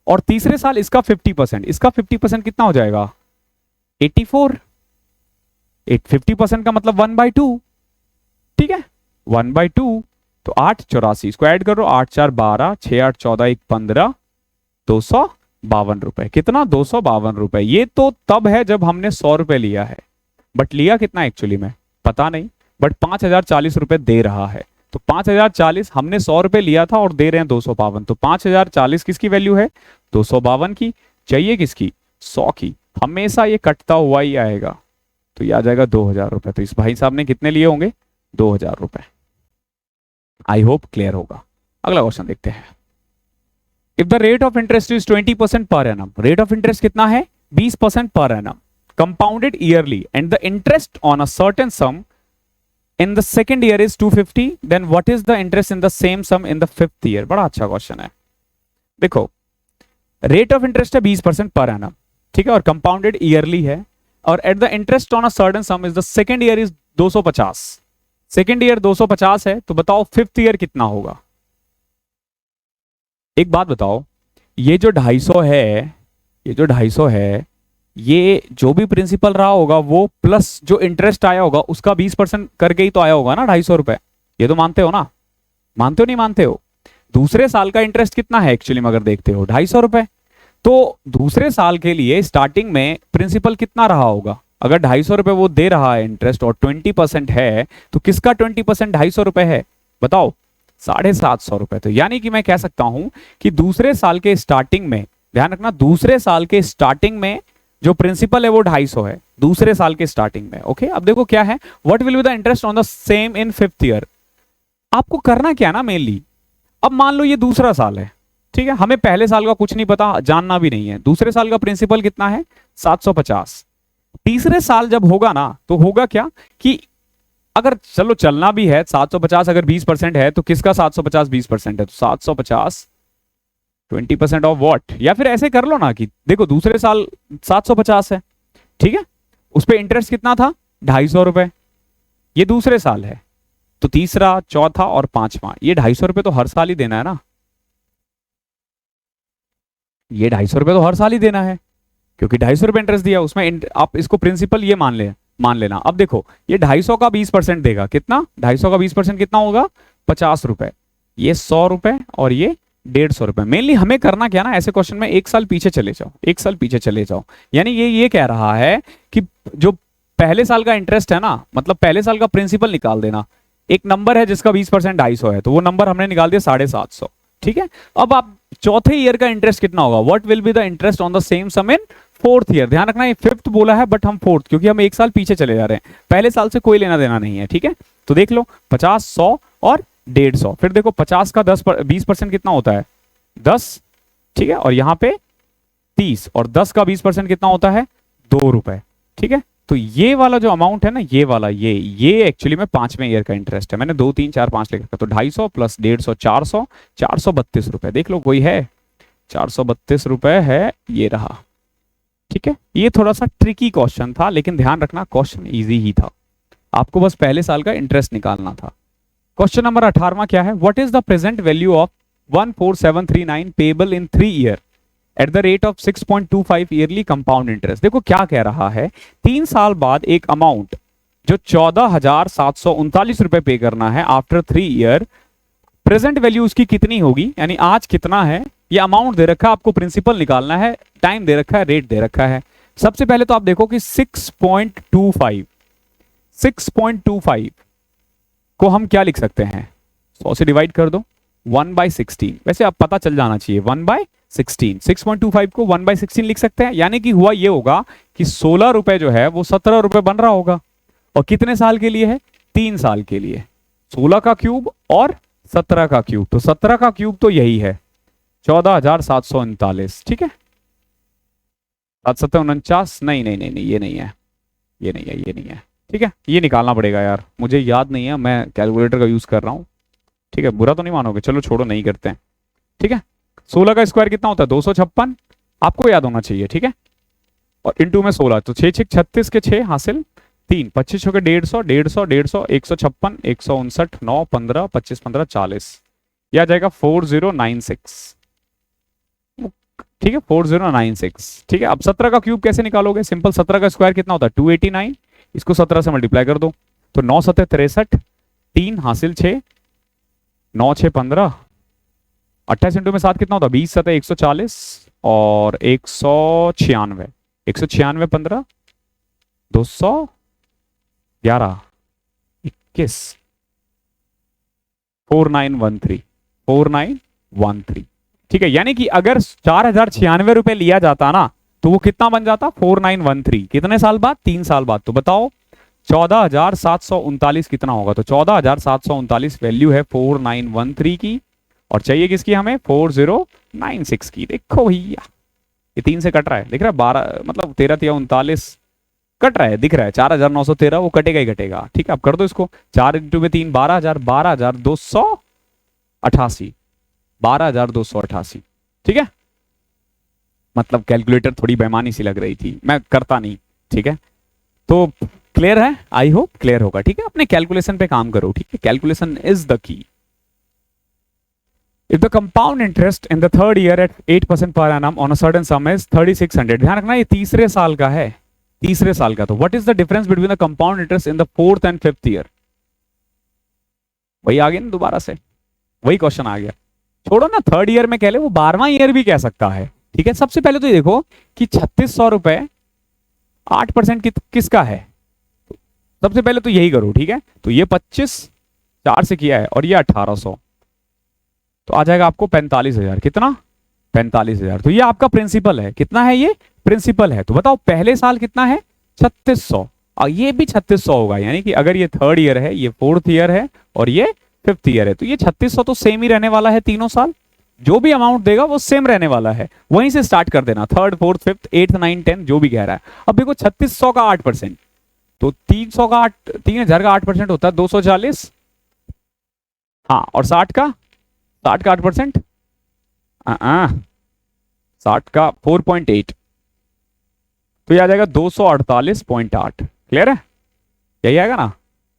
और तीसरे साल इसका 50%, इसका 50% कितना हो जाएगा 84, 50% का मतलब 1/2। ठीक है, 1/2, तो 8 84, इसको ऐड करो 8 4 12, 6 8 14 1 15, 252 रुपए, कितना 252 रुपए। ये तो तब है जब हमने 100 रुपए लिया है, बट लिया कितना एक्चुअली में पता नहीं, बट 5040 रुपए दे रहा है। तो 5040 हमने 100 रुपए लिया था और दे रहे हैं 252, तो 5040 किसकी वैल्यू है 252 की, चाहिए किसकी 100 की। हमेशा ये कटता हुआ ही आएगा, तो ये आ जाएगा 2000 रुपए। तो इस भाई साहब ने कितने लिए होंगे 2000 रुपए। आई होप क्लियर होगा। अगला क्वेश्चन देखते हैं। If the rate of interest is 20% per annum, rate of interest कितना है 20% per annum, compounded yearly and the interest on a certain sum in the second year is 250, then what is the interest in the same sum in the 5th year। बड़ा अच्छा question है। देखो rate of interest है 20% per annum, ठीक है, और compounded yearly है, और at the interest on a certain some is the second year is 250, second year 250 है, तो बताओ 5th ईयर कितना होगा। एक बात बताओ, ये जो 250 है, ये जो 250 है, ये जो भी प्रिंसिपल रहा होगा वो प्लस जो इंटरेस्ट आया होगा उसका 20% करके ही तो आया होगा ना 250 रुपए। ये तो मानते हो ना, मानते हो नहीं मानते हो। दूसरे साल का इंटरेस्ट कितना है एक्चुअली में अगर देखते हो 250 रुपए, तो दूसरे साल के लिए स्टार्टिंग में प्रिंसिपल कितना रहा होगा अगर 250 रुपए वो दे रहा है इंटरेस्ट और 20% है, तो किसका 20% 250 रुपए है बताओ? 750 रुपए। तो यानी कि मैं कह सकता हूं कि दूसरे साल के स्टार्टिंग में, ध्यान रखना, दूसरे साल के स्टार्टिंग में जो प्रिंसिपल है वो 250 है, दूसरे साल के स्टार्टिंग में। ओके, अब देखो क्या है, what will be the interest on the same in 5th year. आपको करना क्या ना मेनली, अब मान लो ये दूसरा साल है, ठीक है, हमें पहले साल का कुछ नहीं पता, जानना भी नहीं है। दूसरे साल का प्रिंसिपल कितना है? 750। तीसरे साल जब होगा ना, तो होगा क्या कि अगर चलो चलना भी है 750, अगर 20% है तो किसका 750 20% है, तो 750 20% ऑफ व्हाट, या फिर ऐसे कर लो ना कि देखो दूसरे साल 750 है, ठीक है, उस पर इंटरेस्ट कितना था? 250 रुपए। ये दूसरे साल है, तो तीसरा, चौथा और पांचवा, ये 250 रुपए तो हर साल ही देना है ना, ये 250 रुपए तो हर साल ही देना है, क्योंकि 250 रुपए इंटरेस्ट दिया उसमें। आप इसको प्रिंसिपल ये मान लेना। अब देखो ये 250 का 20% देगा, कितना? 250 का 20% कितना होगा? 50 रुपए। ये 100 रुपए और ये 150 रुपए। मेनली हमें करना क्या ना, ऐसे क्वेश्चन में एक साल पीछे चले जाओ, एक साल पीछे चले जाओ। यानी ये कह रहा है कि जो पहले साल का इंटरेस्ट है ना, मतलब पहले साल का प्रिंसिपल निकाल देना। एक नंबर है जिसका 20% 250 है, तो वो नंबर हमने निकाल दिया 750, ठीक है। अब आप चौथे ईयर का इंटरेस्ट कितना होगा? What will be the interest on the same sum in 4th year. ध्यान रखना ये 5th बोला है बट हम 4th, क्योंकि हम एक साल पीछे चले जा रहे हैं, पहले साल से कोई लेना देना नहीं है, ठीक है। तो देख लो 50, 100 और 150। फिर देखो 50 का 20% कितना होता है? 10, ठीक है, और यहाँ पे 30, और 10 का 20% कितना होता है? 2 रुपए, ठीक है। तो ये वाला जो अमाउंट है ना, ये वाला, ये एक्चुअली में 5वें ईयर का इंटरेस्ट है। मैंने 2, 3, 4, 5 लिखा, तो 250 प्लस 150 400, 432 रुपए। देख लो कोई है? 432 रुपए है, ये रहा, ठीक है। ये थोड़ा सा ट्रिकी क्वेश्चन था, लेकिन ध्यान रखना क्वेश्चन इजी ही था, आपको बस पहले साल का इंटरेस्ट निकालना था। क्वेश्चन नंबर 18वां क्या है? What is the present value of 14739 payable in 3 year at the rate of 6.25 yearly compound interest. देखो क्या कह रहा है, 3 साल बाद एक अमाउंट जो 14,739 रुपए पे करना है आफ्टर 3 ईयर, प्रेजेंट वैल्यू उसकी कितनी होगी, यानी आज कितना है, ये अमाउंट दे रखा है, आपको प्रिंसिपल निकालना है, टाइम दे रखा है, रेट दे रखा है। सबसे पहले तो आप देखो कि 6.25 को हम क्या लिख सकते हैं? 100 से डिवाइड कर दो, 1/16। वैसे अब पता चल जाना चाहिए, 1/16। 6.25 को 1/16 लिख सकते हैं, यानी कि हुआ ये होगा कि 16 रुपए जो है वो 17 रुपए बन रहा होगा। और कितने साल के लिए है? 3 साल के लिए। 16 का क्यूब और 17 का क्यूब, तो 17 का क्यूब तो यही है 14,739, ठीक है। 7-7-49, नहीं नहीं नहीं नहीं, ये नहीं है, ये नहीं है, ये नहीं है, ठीक है। ये निकालना पड़ेगा यार, मुझे याद नहीं है, मैं कैलकुलेटर का यूज कर रहा हूं, ठीक है। बुरा तो नहीं मानोगे? चलो छोड़ो, नहीं करते हैं, ठीक है। 16 का स्क्वायर कितना होता है? 256, आपको याद होना चाहिए, ठीक है। और इंटू में 16, तो 6 6 36 के 6 हासिल 3, 25 हो गए 150, 150, 150, 156, 159, 9, 15, 25, 15, 40, यह आ जाएगा 4096, ठीक है, 4096, ठीक है। अब 17 का क्यूब कैसे निकालोगे? सिंपल, 17 का स्क्वायर कितना होता है? 289, इसको 17 से मल्टीप्लाई कर दो, तो 9 7 63, 3 हासिल 6, 9 6 15, 28 इंटू में 7 कितना होता है? 20 7 140 और 196, 196 15, 211, 21, 4913, 4913, ठीक है। यानी कि अगर 4096 रुपए लिया जाता ना, तो वो कितना बन जाता? 4913। कितने साल बाद? 3 साल बाद। तो बताओ 14,739 कितना होगा? तो 14,739 वैल्यू है 4913 की, और चाहिए किसकी हमें? 4096 की। देखो भैया ये 3 से कट रहा है, दिख रहा है, 12 मतलब 13 3 39 कट रहा है, दिख रहा है 4,913, वो कटेगा ही कटेगा, ठीक है। अब कर दो इसको, 4 इंटू में 3 12,000, 12,288, 12,288, ठीक है। मतलब कैलकुलेटर थोड़ी बेईमानी सी लग रही थी, मैं करता नहीं, ठीक है। तो क्लियर है? आई होप क्लियर होगा, ठीक है। अपने कैलकुलेशन पे काम करो, ठीक है, calculation is the key. If the compound interest in the 3rd year at 8% per annum on a certain sum is 3,600, ध्यान रखना ये तीसरे साल का है, तीसरे साल का। तो what is the difference between the compound interest in the 4th and 5th year? वही आ गया ना, दोबारा से वही क्वेश्चन आ गया। छोड़ो ना, 3rd ईयर में कह ले, वो 12वां ईयर भी कह सकता है, ठीक है। सबसे पहले तो ये देखो कि 3600 रुपए 8% किसका है? सबसे पहले तो यही करो, ठीक है। तो ये 25 4 से किया है और ये 1800, तो आ जाएगा आपको 45,000। कितना? 45,000। तो ये आपका प्रिंसिपल है। कितना है ये? प्रिंसिपल है। तो बताओ पहले साल कितना है? 3600, और ये भी 3600 होगा, यानी कि अगर ये 3rd ईयर है, ये 4th ईयर है और ये 5th ईयर है, तो ये 3600 तो सेम ही रहने वाला है तीनों साल। जो भी अमाउंट देगा वो सेम रहने वाला है, वहीं से स्टार्ट कर देना। 3rd 4th 5th 8th 9th 10th जो भी कह रहा है। अब देखो 3600 का 8%, तो 300 का 8 3000 का 8% होता है 240। हाँ, और 60 का 8%, 60 का 4.8, तो ये आ जाएगा 248.8। क्लियर है? यही आएगा ना?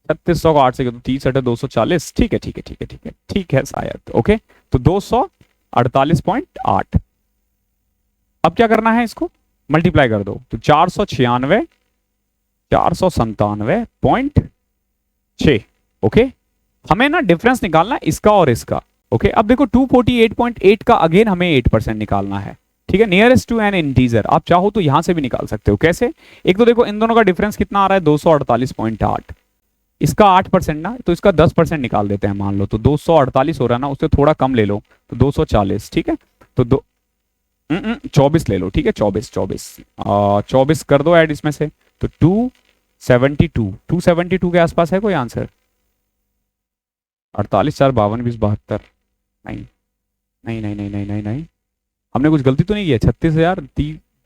3600 का 8 से तो 30 है 240। ठीक है ठीक है ठीक है ठीक है ठीक है शायद। ओके, तो 248.8। अब क्या करना है? इसको मल्टीप्लाई कर दो, तो 496,497.6। ओके, हमें ना डिफरेंस निकालना है इसका और इसका। ओके, अब देखो 248.8 का अगेन हमें 8% निकालना है, ठीक है, नियरेस्ट टू एन इंटीजर। आप चाहो तो यहां से भी निकाल सकते हो। कैसे? एक तो देखो इन दोनों का डिफरेंस कितना आ रहा है? 248.8। इसका 8% ना, तो इसका 10% निकाल देते हैं। मान लो तो 248 हो रहा है ना, उससे थोड़ा कम ले लो तो 240। ठीक है, तो 24 ले लो। ठीक है, 24 कर दो ऐड इसमें से, तो 272 के आसपास है कोई आंसर? 48 4 52 20 72। नहीं नहीं नहीं नहीं नहीं नहीं नहीं, हमने कुछ गलती तो नहीं किया? 36,000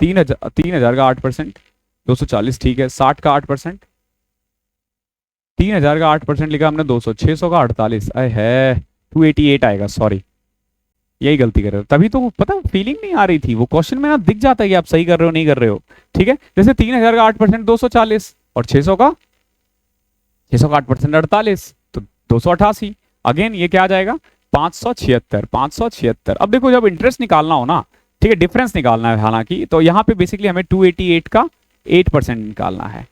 3,000 का 8%, 240। ठीक है, 60 का 8%, 3,000 का 8% लिखा हमने 200, 600 का 48 है 288 आएगा। सॉरी, यही गलती कर रहे हो, तभी तो पता फीलिंग नहीं आ रही थी। वो क्वेश्चन में ना दिख जाता है कि आप सही कर रहे हो नहीं कर रहे हो। ठीक है, जैसे 3,000 का 8% 240 और 600 का 8% 48, तो 288। अगेन ये क्या आ जाएगा? 576। अब देखो जब इंटरेस्ट निकालना हो ना, ठीक है, डिफरेंस निकालना है हालांकि, तो यहाँ पे बेसिकली हमें 288 का 8% निकालना है।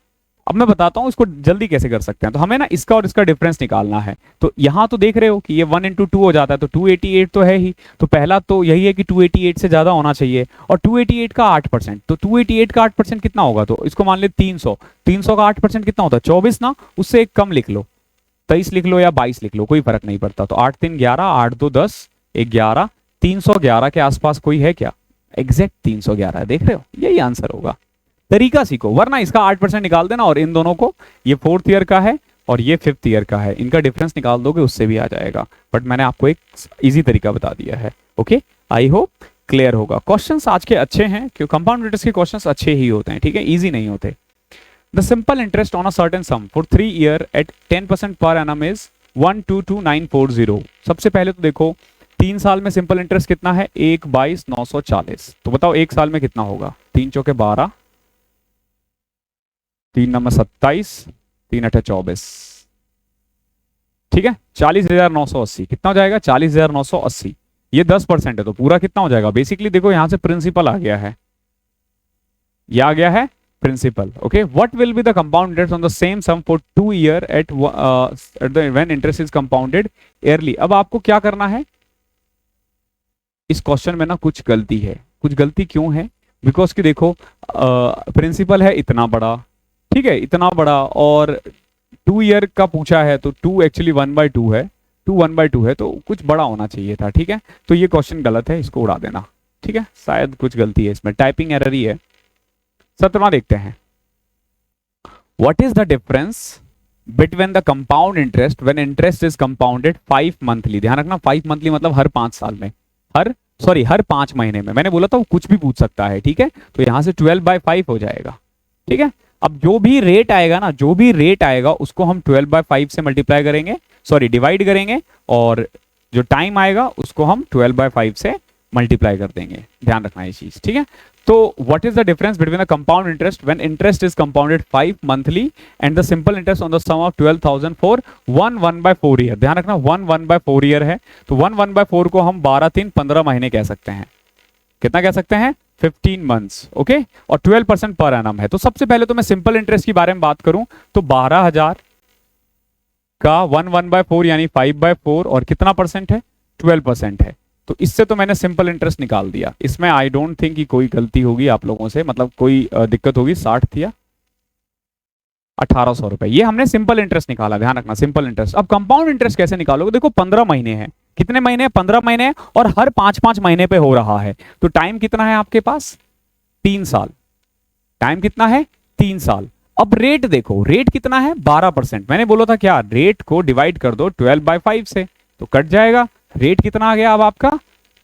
अब मैं बताता हूं इसको जल्दी कैसे कर सकते हैं। तो हमें ना इसका और इसका डिफरेंस निकालना है। तो यहां तो देख रहे हो कि ये 1 × 2 हो जाता है, तो 288 तो है ही। तो पहला तो यही है कि 288 से ज्यादा होना चाहिए, और 288 का 8%, तो 288 का 8% कितना होगा? तो इसको मान ले 300। 300 का 8% कितना होता है? 24 ना, उससे एक कम लिख लो, 23 लिख लो या 22 लिख लो, कोई फर्क नहीं पड़ता। तो 8 3 11, 8 2 10, 11, 311 के आसपास कोई है क्या? एग्जैक्ट 311 है, देख रहे हो? यही आंसर होगा। तरीका सीखो, वरना इसका 8% निकाल देना और इन दोनों को, ये 4th ईयर का है और ये 5th ईयर का है, इनका डिफरेंस निकाल दोगे उससे भी आ जाएगा। बट मैंने आपको एक इजी तरीका बता दिया है। ओके, आई होप क्लियर होगा। क्वेश्चंस आज के अच्छे हैं, क्यों? कंपाउंड इंटरेस्ट के क्वेश्चंस अच्छे ही होते हैं, ठीक है, इजी नहीं होते। The simple interest on a certain sum for 3 year at 10% per annum is 122,940। सबसे पहले तो देखो 3 साल में सिंपल इंटरेस्ट कितना है? 1,22,940। तो बताओ एक साल में कितना होगा? 3 चौके 12, 3 नंबर 27, 3 8 24। ठीक है, 40,980 कितना हो जाएगा? 40,980। ये 10% है, तो पूरा कितना हो जाएगा? बेसिकली देखो यहां से प्रिंसिपल आ गया है, ये आ गया है principal. Okay, what will be the compound interest on the same sum for 2 year at when interest is compounded yearly. अब आपको क्या करना है? इस क्वेश्चन में ना कुछ गलती है। कुछ गलती क्यों है? बिकॉज कि देखो प्रिंसिपल है इतना बड़ा, ठीक है, इतना बड़ा, और 2 ईयर का पूछा है, तो 2 एक्चुअली 1/2 है, 2 1/2 है, तो कुछ बड़ा होना चाहिए था। ठीक है, तो ये क्वेश्चन गलत है, इसको उड़ा देना। ठीक है, शायद कुछ गलती है इसमें, टाइपिंग एरर ही है। 17वां देखते हैं। What is the difference between the compound interest when interest is compounded 5 monthly. ध्यान रखना 5 मंथली मतलब हर 5 साल में, हर 5 महीने में। मैंने बोला था वो कुछ भी पूछ सकता है। ठीक है, तो यहां से 12/5 हो जाएगा। ठीक है, अब जो भी रेट आएगा ना, जो भी रेट आएगा उसको हम 12/5 से मल्टीप्लाई करेंगे, सॉरी डिवाइड करेंगे, और जो टाइम आएगा उसको हम 12/5 से मल्टीप्लाई कर देंगे। ध्यान रखना ये चीज, ठीक है। तो what is the difference between the compound interest when interest is compounded 5 monthly and the simple interest on the sum of 12,000 for 1/4 year. ध्यान रखना 1/4 ईयर है, तो 1/4 को हम 12 3 15 महीने कह सकते हैं। कितना कह सकते हैं? 15 मंथ्स। ओके, और 12% पर एनम है। तो सबसे पहले तो मैं सिंपल इंटरेस्ट के बारे में बात करूं तो 12,000 का 1/4 यानी 5/4 और कितना परसेंट है? 12% है। तो इससे तो मैंने सिंपल इंटरेस्ट निकाल दिया। इसमें आई डोंट थिंक कि कोई गलती होगी आप लोगों से, मतलब कोई दिक्कत होगी। 60 थी या 1800 रुपए। ये हमने सिंपल इंटरेस्ट निकाला, ध्यान रखना सिंपल इंटरेस्ट। अब कंपाउंड इंटरेस्ट कैसे निकालोगे? देखो 15 महीने हैं, कितने महीने? 15 महीने, और हर 5-5 महीने पे हो रहा है, तो टाइम कितना है आपके पास? 3 साल। टाइम कितना है? 3 साल। अब रेट देखो, रेट कितना है? 12%। मैंने बोला था क्या, रेट को डिवाइड कर दो 12/5 से, तो कट जाएगा। रेट कितना आ गया अब आपका?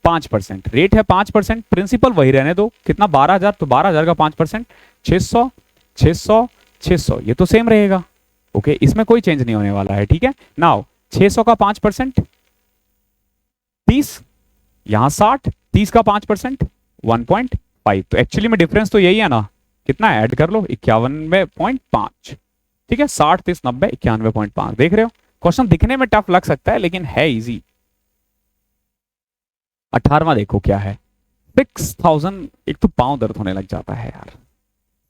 5%। रेट है 5%, प्रिंसिपल वही रहने दो। कितना? 12,000, तो 12,000 का 5% 600, 600, 600, ये तो सेम रहेगा। ओके, इसमें कोई चेंज नहीं होने वाला है, ठीक है। नाउ 600 का 5% 30, यहां 60, 30 का 5% 1.5। तो एक्चुअली में डिफरेंस तो यही है ना, कितना ऐड कर लो? 91.5, ठीक है। 60, 30, 90, 91.5। देख रहे हो, क्वेश्चन दिखने में टफ लग सकता है लेकिन है इजी। 18वां देखो क्या है। 6,000, एक तो पांव दर्द होने लग जाता है यार।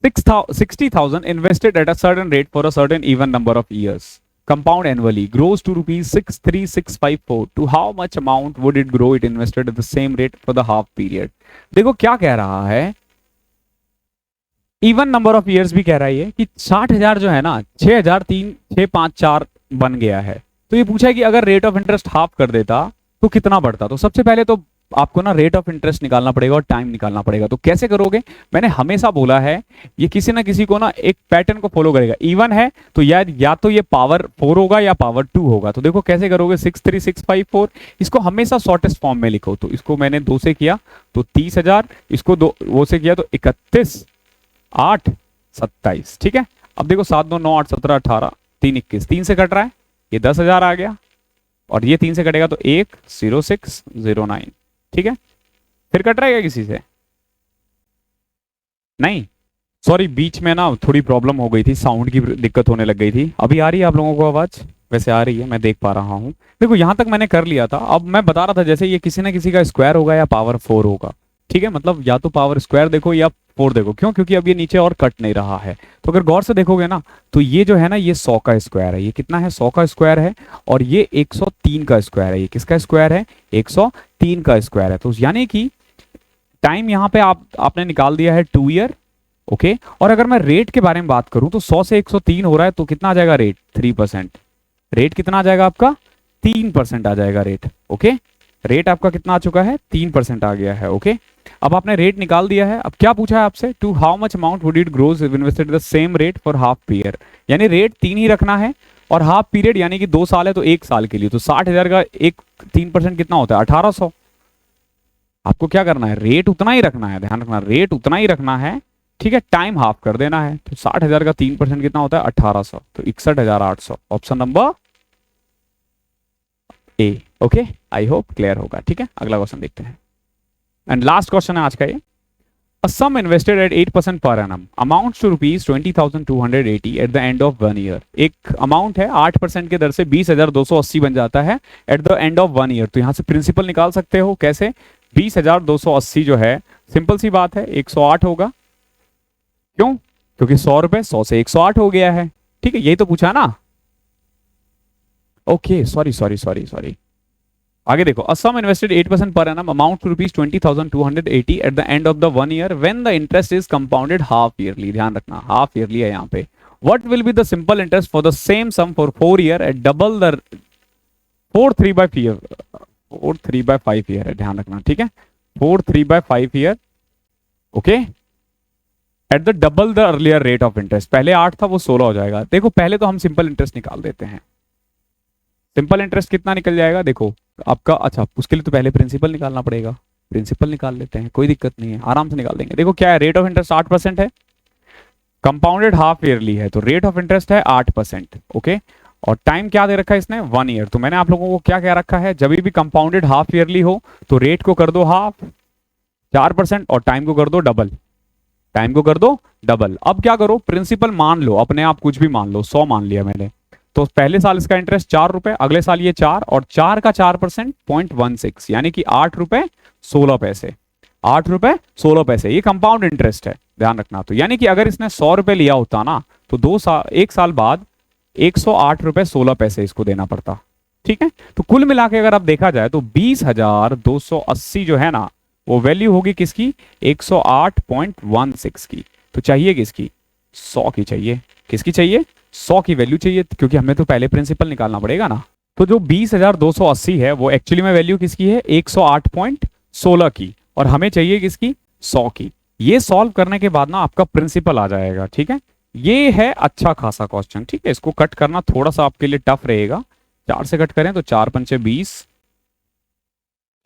60,000 invested at a certain rate for a certain even number of years, compound annually, grows to rupees 63,654. To how much amount would it grow it invested at the same rate for the half period? देखो क्या कह रहा है, even number of years भी कह रहा है कि 60,000 जो है ना, 6,3,654 बन गया है। तो ये पूछा है कि अगर रेट ऑफ इंटरेस्ट हाफ कर देता तो कितना बढ़ता। तो सबसे पहले तो आपको ना रेट ऑफ इंटरेस्ट निकालना पड़ेगा और टाइम निकालना पड़ेगा। तो कैसे करोगे? मैंने हमेशा बोला है ये किसी ना किसी को ना एक पैटर्न को फॉलो करेगा। इवन है तो या तो ये पावर 4 होगा या पावर 2 होगा। तो देखो कैसे करोगे, 63,654, इसको हमेशा शॉर्टेस्ट फॉर्म में लिखो। तो इसको मैंने 2 से किया तो 30,000, इसको 2 वो से किया तो 31, 8, 27, ठीक है। अब देखो 7, 2, 9, 8, 17, 18, 3, 21, 3 से कट रहा है, ये 10,000 आ गया, और ये 3 से कटेगा तो 10609, ठीक है। फिर कट रहा है क्या किसी से? नहीं, सॉरी, बीच में ना थोड़ी प्रॉब्लम हो गई थी, साउंड की दिक्कत होने लग गई थी। अभी आ रही है आप लोगों को आवाज? वैसे आ रही है, मैं देख पा रहा हूं। देखो यहां तक मैंने कर लिया था। अब मैं बता रहा था जैसे ये किसी ना किसी का स्क्वायर होगा या पावर 4 होगा, ठीक है। मतलब या तो पावर स्क्वायर देखो या 4 देखो। क्यों? क्योंकि अब ये नीचे और कट नहीं रहा है। तो अगर गौर से देखोगे ना, तो ये जो है ना, ये 100 का स्क्वायर है। ये कितना है? 100 का स्क्वायर है। और ये 103 का स्क्वायर है। ये किसका स्क्वायर है? 103 का स्क्वायर है। तो यानी कि टाइम यहाँ पे आपने निकाल दिया है 2 ईयर, ओके। और अगर मैं रेट के बारे में बात करूं तो 100 से 103 हो रहा है, तो कितना आ जाएगा रेट? 3%। रेट कितना आ जाएगा आपका? 3% आ जाएगा रेट, ओके। रेट आपका कितना आ चुका है? 3% आ गया है, ओके। अब आपने रेट निकाल दिया है। अब क्या पूछा है आपसे? To how much amount would it grows if invested the same rate for half period. यानी रेट 3 ही रखना है, और हाफ पीरियड यानी कि 2 साल है तो 1 साल के लिए। तो 60,000 का 3% कितना होता है? 1800। आपको क्या करना है? रेट उतना ही रखना है, ध्यान रखना, रेट उतना ही रखना है, ठीक है। टाइम हाफ कर देना है। तो 60,000 का 3% कितना होता है? 1800, तो 61,800। Option number A, okay. I hope clear होगा, ठीक है। अगला क्वेश्चन देखते हैं, एंड लास्ट क्वेश्चन है आज का ये। A sum invested at 8% per annum amounts to rupees 20,280 at the end of 1 year. एक अमाउंट है 8% के दर से 20,280 बन जाता है eight the end of 1 year. तो यहां से प्रिंसिपल निकाल सकते हो। कैसे? 20,280 जो है, सिंपल सी बात है, 108 होगा। क्यों? क्योंकि 100 रुपए 100 से 108 हो गया है, ठीक है। यही तो पूछा ना। Okay, sorry. आगे देखो, a sum invested 8% per annum amount to rupees 20,280 at the end of the 1 year when the interest is compounded half yearly. ध्यान रखना half yearly है यहाँ पे। What will be the simple interest for the same sum for 4 year at double the 4/3/5 year है, ध्यान रखना, ठीक है। 4/3/5 year, okay, eight the double the earlier rate of interest. पहले 8 था, वो 16 हो जाएगा। देखो पहले तो हम सिंपल इंटरेस्ट निकाल देते हैं। सिंपल इंटरेस्ट कितना निकल जाएगा? देखो आपका, अच्छा उसके लिए तो पहले प्रिंसिपल निकालना पड़ेगा। प्रिंसिपल निकाल लेते हैं, कोई दिक्कत नहीं है, आराम से निकाल देंगे। देखो क्या है, रेट ऑफ इंटरेस्ट 8% है, कंपाउंडेड हाफ ईयरली है, तो रेट ऑफ इंटरेस्ट है 8%, ओके। और टाइम क्या दे रखा है इसने? 1 ईयर। तो मैंने आप लोगों को क्या कह रखा है, जब भी कंपाउंडेड हाफ ईयरली हो तो रेट को कर दो हाफ, 4%, और टाइम को कर दो डबल। टाइम को कर दो डबल। अब क्या करो, प्रिंसिपल मान लो, अपने आप कुछ भी मान लो, 100 मान लिया मैंने। तो पहले साल इसका इंटरेस्ट 4 रुपए, अगले साल ये 4, और 4 का 4% 0.16, यानी कि 8 रुपए 16 पैसे। 8 रुपए 16 पैसे, ये कंपाउंड इंटरेस्ट है, ध्यान रखना। तो यानी कि अगर इसने 100 रुपए लिया होता ना, तो 1 साल बाद 108 रुपए 16 पैसे इसको देना पड़ता, ठीक है। तो कुल मिला के अगर आप देखा जाए तो 20,280 जो है ना, वो वैल्यू होगी किसकी? 108.16 की। तो चाहिए किसकी? 100 की चाहिए, किसकी चाहिए? 100 की वैल्यू चाहिए, क्योंकि हमें तो पहले प्रिंसिपल निकालना पड़ेगा ना। तो जो 20,280 है वो एक्चुअली में वैल्यू किसकी है? 108.16 की, और हमें चाहिए किसकी? 100 की। ये सॉल्व करने के बाद ना आपका प्रिंसिपल आ जाएगा। ठीक है, ये है अच्छा खासा क्वेश्चन। ठीक है, इसको कट करना थोड़ा सा आपके लिए टफ रहेगा। 4 से कट करें तो 4 पंचे 20,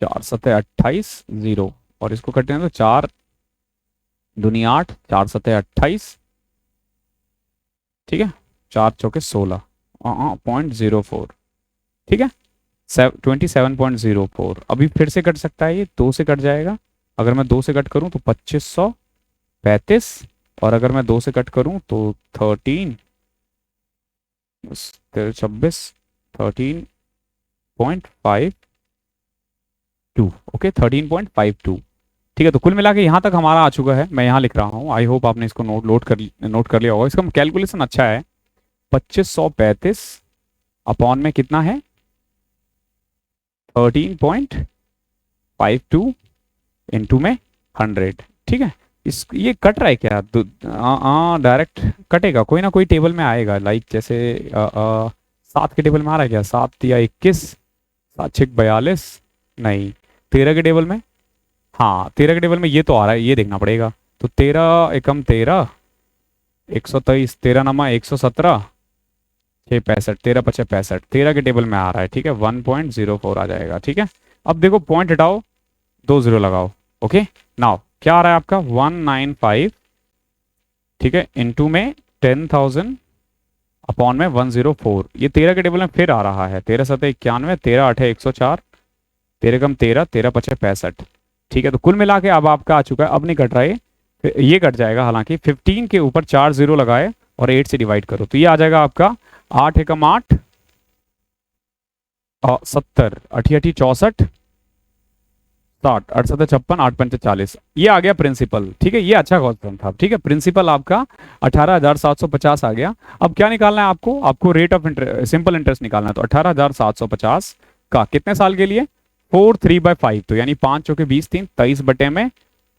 4 सते 28, 0, और इसको कट करें तो 4 दुनी 8, 4 सते 28, ठीक है, 4 चौके 16, 0.04, ठीक है, 27.04। अभी फिर से कट सकता है, ये 2 से कट जाएगा। अगर मैं 2 से कट करूं तो 2535, और अगर मैं 2 से कट करूं तो 13, 26, 13.52, ओके, 13.52। ठीक है, तो कुल मिला के यहाँ तक हमारा आ चुका है। मैं यहाँ लिख रहा हूँ, आई होप आपने इसको नोट कर लिया होगा। इसका कैलकुलेशन अच्छा है। 2535 अपॉन में कितना है? 13.52 इंटू में 100। ठीक है, इस ये कट रहा है क्या? डायरेक्ट कटेगा, कोई ना कोई टेबल में आएगा। लाइक जैसे 7 के टेबल में आ रहा है क्या? 7 या 21, 7 6 42, नहीं 13 के टेबल में, हाँ 13 के टेबल में ये तो आ रहा है, ये देखना पड़ेगा। तो 13 एकम 13, 123, 13 नमा 117, 6 65, 13 पचे 65, 13 के टेबल में आ रहा है। ठीक है, 1.04 आ जाएगा। ठीक है, अब देखो पॉइंट हटाओ, 2 0 लगाओ। ओके, नाउ क्या आ रहा है आपका? 195, ठीक है, इंटू में 10,000 अपॉन में 104। ये 13 के टेबल में फिर आ रहा है। 13 सते 91, 13 8 104, 13 कम 13, 13 पचे 65। ठीक है, तो कुल मिला के अब आपका आ चुका है। अब नहीं कट रहा है, ये कट जाएगा। हालांकि 15 के ऊपर 4 0 लगाए और 8 से डिवाइड करो तो ये आ जाएगा आपका 8 एकम 8 70, 8 8 64, 60, 68 56, 8 पंचे 40। ये आ गया प्रिंसिपल। ठीक है, ये अच्छा क्वेश्चन था। ठीक है, प्रिंसिपल आपका 18,750 आ गया। अब क्या निकालना है आपको? आपको rate of interest, simple interest निकालना है। तो 18,750 का कितने साल के लिए? 4 3/5, तो यानी 5 चौके 20 3, 23 बटे में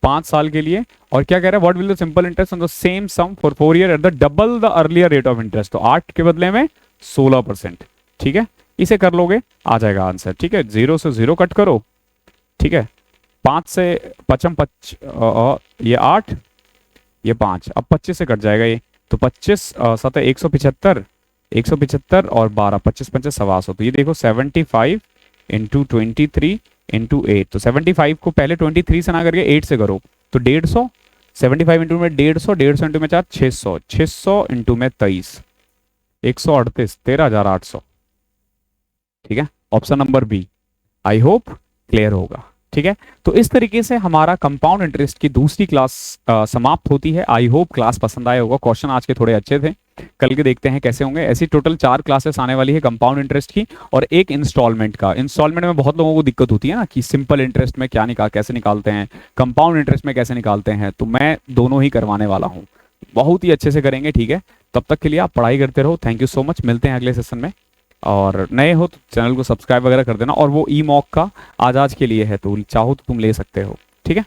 5 साल के लिए। और क्या कह रहा है? What will the simple interest on the same sum for 4 year at the double the earlier rate of interest. तो 8 के बदले में 16%। ठीक है, इसे कर लोगे, आ जाएगा आंसर। ठीक है, 0 से 0 कट करो। ठीक है, 5 से पचम ये 8, ये 5, अब 25 से कट जाएगा ये। तो 25 7 175, 175 और 12, 25 पंचे 125। तो ये देखो 75 इंटू 23 इंटू 8। तो 75 को पहले 23 से ना करके 8 से करो तो 150, 75 इंटू में 150, 150 इंटू में 4 600, 600 इंटू में 23, 138, 13,800। ठीक है, option number B. I hope clear होगा। ठीक है, तो इस तरीके से हमारा कंपाउंड इंटरेस्ट की दूसरी क्लास समाप्त होती है। आई होप क्लास पसंद आए होगा। क्वेश्चन आज के थोड़े अच्छे थे, कल के देखते हैं कैसे होंगे। ऐसी टोटल 4 क्लासेस आने वाली है कंपाउंड इंटरेस्ट की, और एक इंस्टॉलमेंट का। इंस्टॉलमेंट में बहुत लोगों को दिक्कत होती है ना कि सिंपल इंटरेस्ट में क्या कैसे निकालते हैं, कंपाउंड इंटरेस्ट में कैसे निकालते हैं। तो मैं दोनों ही करवाने वाला हूँ, बहुत ही अच्छे से करेंगे। ठीक है, तब तक के लिए आप पढ़ाई करते रहो। थैंक यू सो मच, मिलते हैं अगले सेशन में। और नए हो तो चैनल को सब्सक्राइब वगैरह कर देना। और वो ई मॉक का आज के लिए है, तो चाहो तो तुम ले सकते हो। ठीक है।